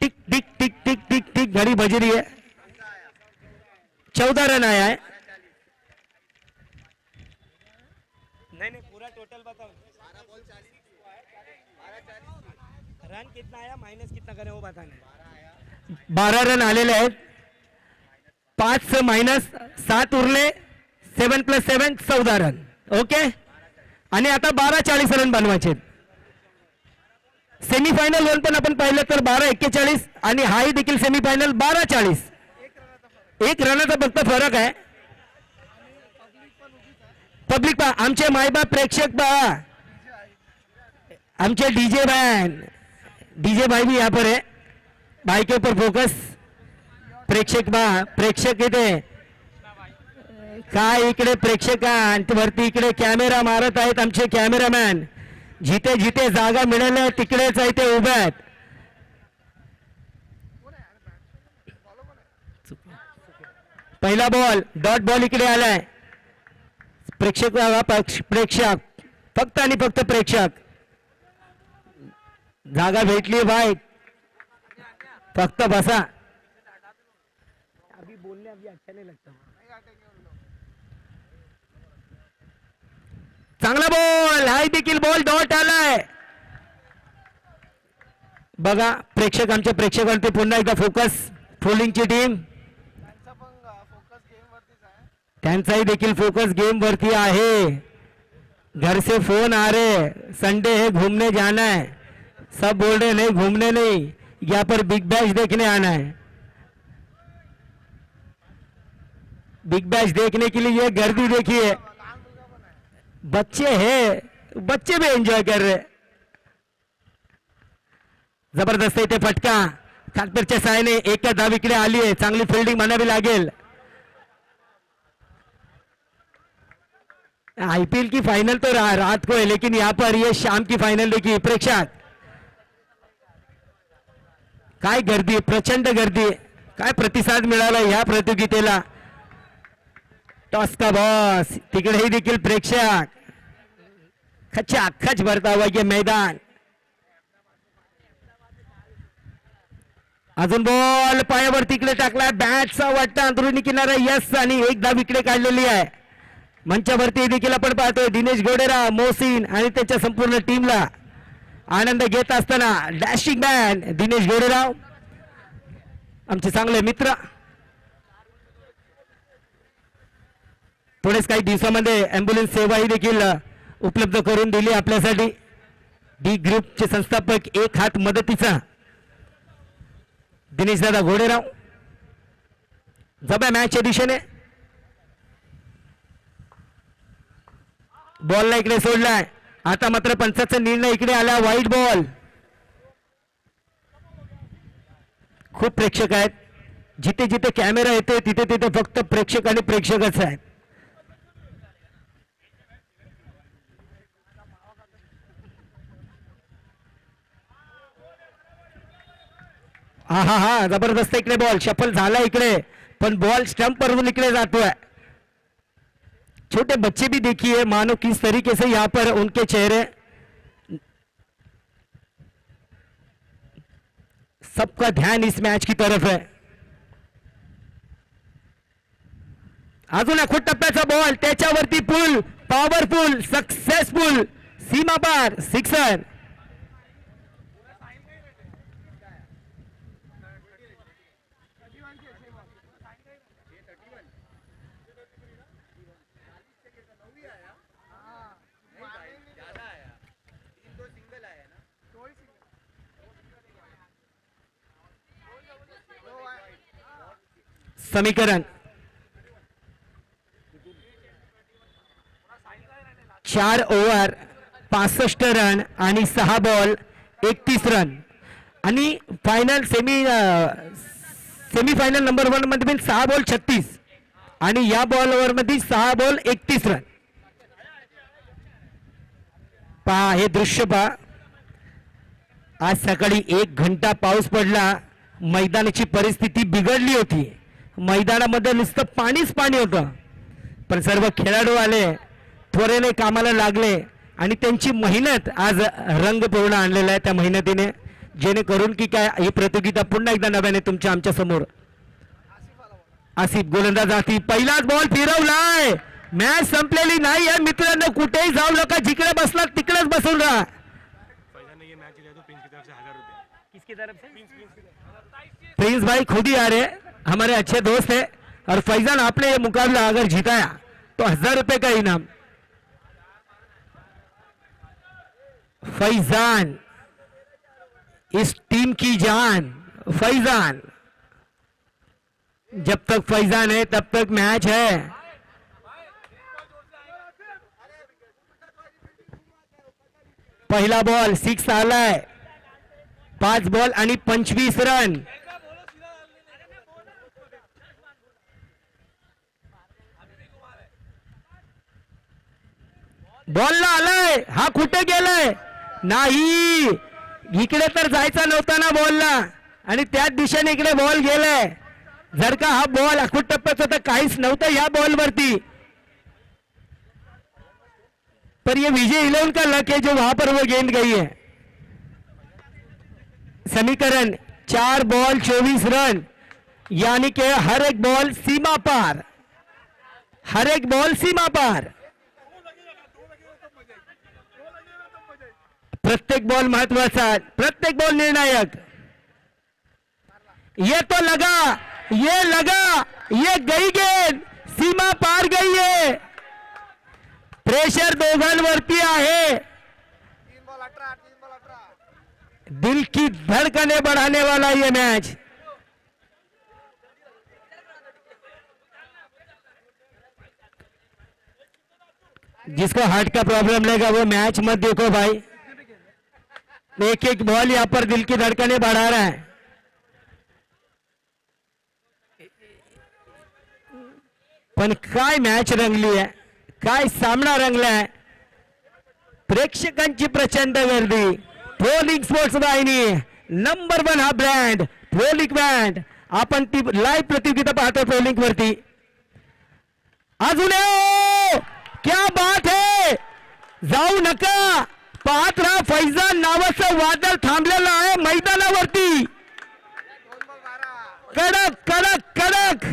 Tick tick tick tick tick tick घडी बजरी आहे. 14 रन आया है. नहीं पूरा टोटल बताओ. रन कितना आया माइनस कितना करें वो बताना. 12 रन आलेले आहेत. 5 माइनस 7 उरले. 7 + 7 14 रन. ओके आणि आता 12-40 रन बनवायचे. सेमीफायनल वन पण आपण पाहिलं तर 12-41 आणि हाही देखील सेमीफायनल 12-40. एक रनाचा फक्त फरक आहे. पब्लिक पहा, आमचे मायबाप प्रेक्षक पहा, आमचे डीजे भाई भी यहाँ पर है. भाई के ऊपर फोकस. प्रेक्षक पहा, प्रेक्षक इथे काय इकडे प्रेक्षकांवरती इकडे कॅमेरा मारत आहेत आमचे कॅमेरामॅन. जिथे जिथे जागा मिळाल्या तिकडेच आहे ते उभे आहेत. पहिला बॉल डॉट बॉल इकडे आलाय. प्रेक्षक फक्त आणि फक्त प्रेक्षक. जागा भेटली भाई, फक्त बसा. अभी बोलने अभी अच्छा नहीं लगता. चांगला बॉल, हाय देखील बॉल डॉट आलाय. बघा प्रेक्षक, आमच्या प्रेक्षकांवरती पुन्हा एकदा फोकस. फोलिंगची टीम, त्यांचाही देखील फोकस गेम वरती आहे. घर से फोन आ रहे, संडे है घूमने जाना है. सब बोल रहे नहीं घूमने नहीं, यहाँ पर बिग बैश देखने आना है. बिग बैश देखने के लिए ये गर्दी देखिए, बच्चे हैं, बच्चे भी एंजॉय कर रहे. जबरदस्त इथे फटका खातपेरच्या सायने. एक धाव इकडे आली आहे. चांगली फिल्डिंग म्हणावी लागेल. आईपीएल की फाइनल तो रात को है, लेकिन यहाँ पर ये शाम की फाइनल देखिए. प्रेक्षक काय गर्दी, प्रचंड गर्दी. काय प्रतिसाद मिळाला या प्रतियोगितेला. टॉस का बॉस, तिकडेही देखील प्रेक्षक. खच भरता हुआ ये मैदान. अजून बॉल पायावर तिकडे टाकला. बॅटचा वाटता अंतरुणी किनारा. यस, आणि एक धाव इकडे काढलेली आहे. मंचावरती देखील आपण पाहतोय दिनेश गोडेराव, मोहसिन आणि त्याच्या संपूर्ण टीमला आनंद घेत असताना डॅशिंग मॅन दिनेश गोडेराव, आमचे चांगले मित्र. थोडेच काही दिवसामध्ये ॲम्ब्युलन्स सेवाही देखील उपलब्ध करून दिली आपल्यासाठी. डी ग्रुपचे संस्थापक, एक हात मदतीचा दिनेश दादा घोडेराव. जबा मॅचच्या दिशेने बॉलला इकडे सोडलाय. आता मात्र पंचाचा निर्णय इकडे आला. वाईट बॉल. खूप प्रेक्षक आहेत. जिथे जिथे कॅमेरा येते तिथे तिथे फक्त प्रेक्षक आणि प्रेक्षकच आहेत. हा जबरदस्त इकडे बॉल शफल झाला इकडे, पण बॉल स्टंप वरून इकडे जातोय. छोटे बच्चे भी देखिए मानो किस तरीके से यहाँ पर उनके चेहरे, सबका ध्यान इस मैच की तरफ है. अजून आखूट टप्प्याचा बॉल, त्याच्यावरती पुल, पॉवरफुल, सक्सेसफुल, सीमा पार, सिक्सर. समीकरण 4 ओव्हर 65 रन आणि 6 बॉल 31 रन. आणि फायनल सेमीफायनल नंबर 1 मध्ये 6 बॉल 36 आणि या बॉलवर मध्ये 6 बॉल 31 रन. पहा हे दृश्य पहा. आज सकाळी 1 घंटा पाऊस पडला. मैदानाची परिस्थिती बिघडली होती. मैदानामध्ये नुसतं पाणीच पाणी होतं, पण सर्व खेळाडू आले, त्वरेने कामाला लागले आणि त्यांची मेहनत आज रंग पूर्ण आणलेला आहे त्या मेहनतीने, जेणेकरून की काय ही प्रतियोगिता पुन्हा एकदा नव्याने तुमच्या आमच्या समोर. आसिफ गोलंदाज हाती. पहिलाच बॉल फिरवलाय. मॅच संपलेली नाही आहे मित्रांनो. कुठेही जाऊ नका, जिकडे बसला तिकडेच बसून राहा. प्रिंस भाई खुद ही आ रहे हैं, हमारे अच्छे दोस्त है. और फैजान, आपने ये मुकाबला अगर जीताया तो 1000 रुपए का इनाम. फैजान इस टीम की जान फैजान, जब तक फैजान है तब तक मैच है। पहिला बॉल 6 आलाय, 5 बॉल आणि 25 रन। बॉलला आलाय, हा कुठे गेलाय? नाही, इकडे तर जायचा नव्हता ना बॉलला, आणि त्याच दिशेने इकडे बॉल गेलाय। जर का हा बॉल अखूट टप्प्याचा तर काहीच नव्हतं या बॉल वरती, पर ये विजय 11 का लक है जो वहां पर वो गेंद गई है। समीकरण 4 बॉल 24 रन, यानी कि हर एक बॉल सीमा पार, हर एक बॉल सीमा पार। प्रत्येक बॉल महत्वाचा, प्रत्येक बॉल निर्णायक। ये तो लगा, ये लगा, ये गई गेंद, सीमा पार गई है। प्रेशर दोघांवरती आहे। दिल की धड़कने बढ़ाने वाला ये मैच। जिसको हार्ट का प्रॉब्लम लेगा वो मैच मत देखो भाई। एक एक बॉल यहां पर दिल की धड़कने बढ़ा रहा है। पण काय मॅच रंगली आहे, काय सामना रंगलाय। प्रेक्षकांची प्रचंड गर्दी। प्रोलिंग स्पोर्ट्स वाहिनी नंबर 1 हा ब्रँड प्रोलिंग ब्रँड, आपण ती लाईव्ह प्रतियोगिता पाहतो प्रोलिंग वरती। अजून क्या बात है, जाऊ नका, पाहत राहा। फैजान नावाचं वादळ थांबलेलं आहे मैदानावरती। कडक कडक कडक,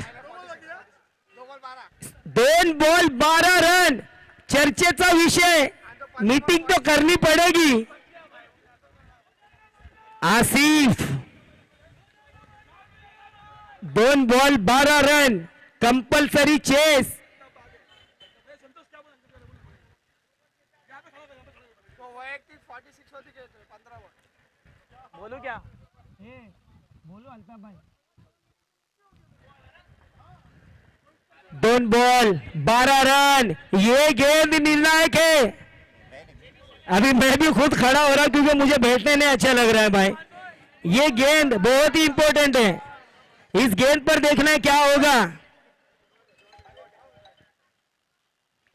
2 बॉल 12 रन, चर्चेचा विषय। मीटिंग तो करनी पड़ेगी। Asif 2 ball 12 run, compulsory chess. बोलू क्या? बोलू अल्ताफ भाई। 2 बॉल 12 रन, ये गेंद निर्णायक है। अभी मैं भी खुद खड़ा हो रहा हूं क्योंकि मुझे बैठने नहीं अच्छा लग रहा है भाई। ये गेंद बहुत ही इंपॉर्टेंट है। इस गेंद पर देखना है क्या होगा।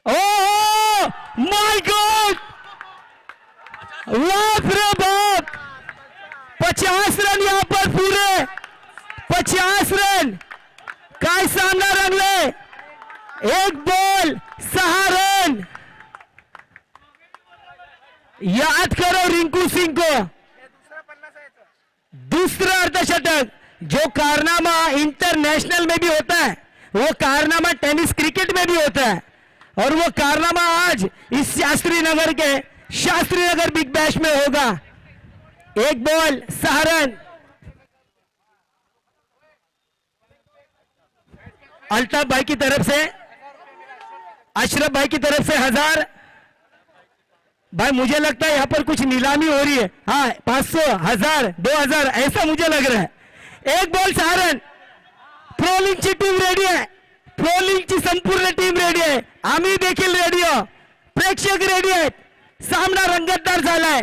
ओह माय गॉड, बाप रे बाप, 50 रन यहां पर पूरे 50 रन। काय सामना रंगले। 1 बॉल 6 रन। याद करो रिंकू सिंह को, दूसरा अर्धशतक। जो कारनामा इंटरनेशनल में भी होता है वो कारनामा टेनिस क्रिकेट में भी होता है, और वो कारनामा आज इस शास्त्री नगर के शास्त्री नगर बिग बैश में होगा। 1 बॉल 6 रन। अल्ताफ भाई की तरफ से, अशरफ भाई की तरफ से 1000। भाई मुझे लगता है यहाँ पर कुछ नीलामी हो रही है। हाँ, 500, 1000, 2000 ऐसा मुझे लग रहा है। 1 बॉल 6 रन। प्रोलिंगची टीम रेडी आहे, प्रोलिंगची संपूर्ण टीम रेडी आहे। आम्ही देखील रेडी आहोत, प्रेक्षक रेडी आहेत। सामना रंगतदार झालाय।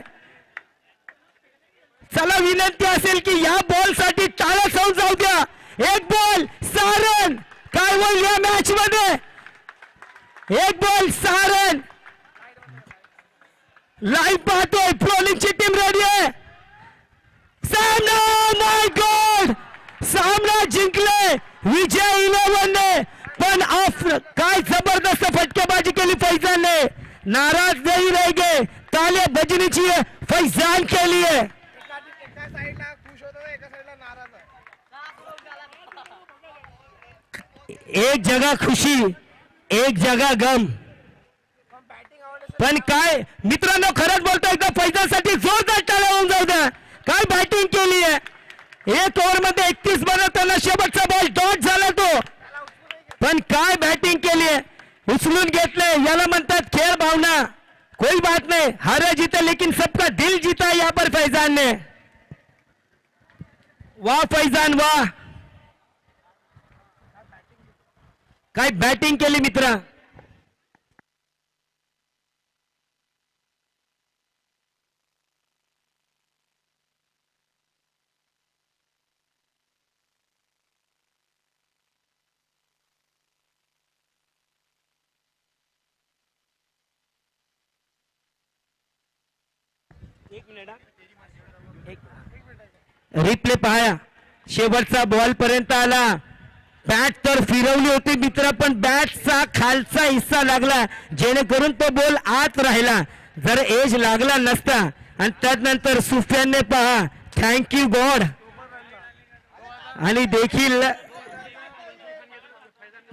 चला विनंती असेल की या बॉल साठी टाळ्या खाऊन जाऊ द्या। 1 बॉल 6 रन, काय होईल या मॅच मध्ये? 1 बॉल 6 रन। लाईव्ह पाहतोय, प्रोलिंगची टीम रेडी आहे। सामना, माय गॉड, सामना जिंकले विजय 11 ने। पण काय जबरदस्त फटकेबाजी केली फैजानने। नाराज नहीं रहेंगे, तालियां बजनी चाहिए फैजान के लिए। एक जगह खुशी, एक जगह गम। पण काय मित्रांनो, खरंच बोलतोय का, फैजानसाठी जोरदार टाळ्या होऊन जाऊ द्या। काय बॅटिंग केली आहे। 1 ओव्हर मध्ये 31 बनवताना शेवटचा बॉल डॉट झाला तो, पण काय बॅटिंग केली आहे। उचलून घेतले, याला म्हणतात खेळ भावना। कोई बात नहीं, हारे जीते लेकिन सबका दिल जीता यहाँ पर फैजान ने। वाह फैजान वाह, काय बॅटिंग केली मित्र. रिप्ले पहा, शेवटचा बॉल पर्यंत आला, बॅट तर फिरवली होती मित्र, पण बॅटचा खालचा हिस्सा लागला जेणेकरून तो बॉल आत राहिला. जर एज लागला नसता आणि त्यानंतर सुफियानने पहा, थँक्यू गॉड. आणि देखील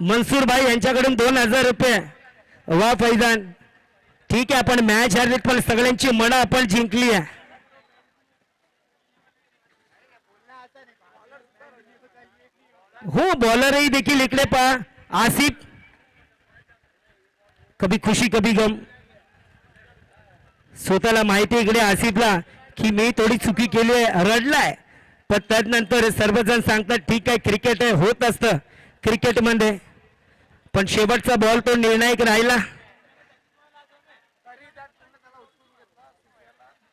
मनसूर भाई यांच्याकडून 2000 रुपये. वा फैजान, ठीक आहे, आपण मॅच हरलीत पण सगळ्यांची मनं आपण जिंकली आहे. हो, बॉलरही देखील इकडे पहा, आसिफ. कभी खुशी कभी गम. स्वतःला माहिती इकडे आसिफला की मी थोडी चुकी केली आहे, रडलाय. पण त्यानंतर सर्वजण सांगतात ठीक आहे, क्रिकेट आहे, होत असतं क्रिकेटमध्ये. पण शेवटचा बॉल तो निर्णायक राहिला.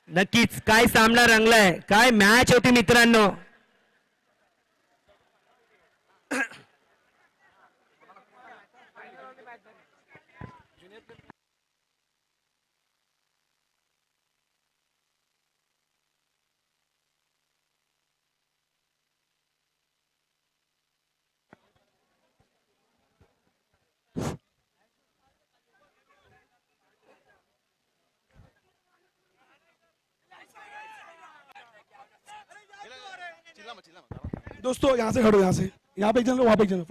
नक्कीच काय सामना रंगलाय, काय मॅच होती मित्रांनो. दोस्तों यहाँ से खड़ो, यहाँ से, यहाँ पे एक जन वहाँ पे एक जन.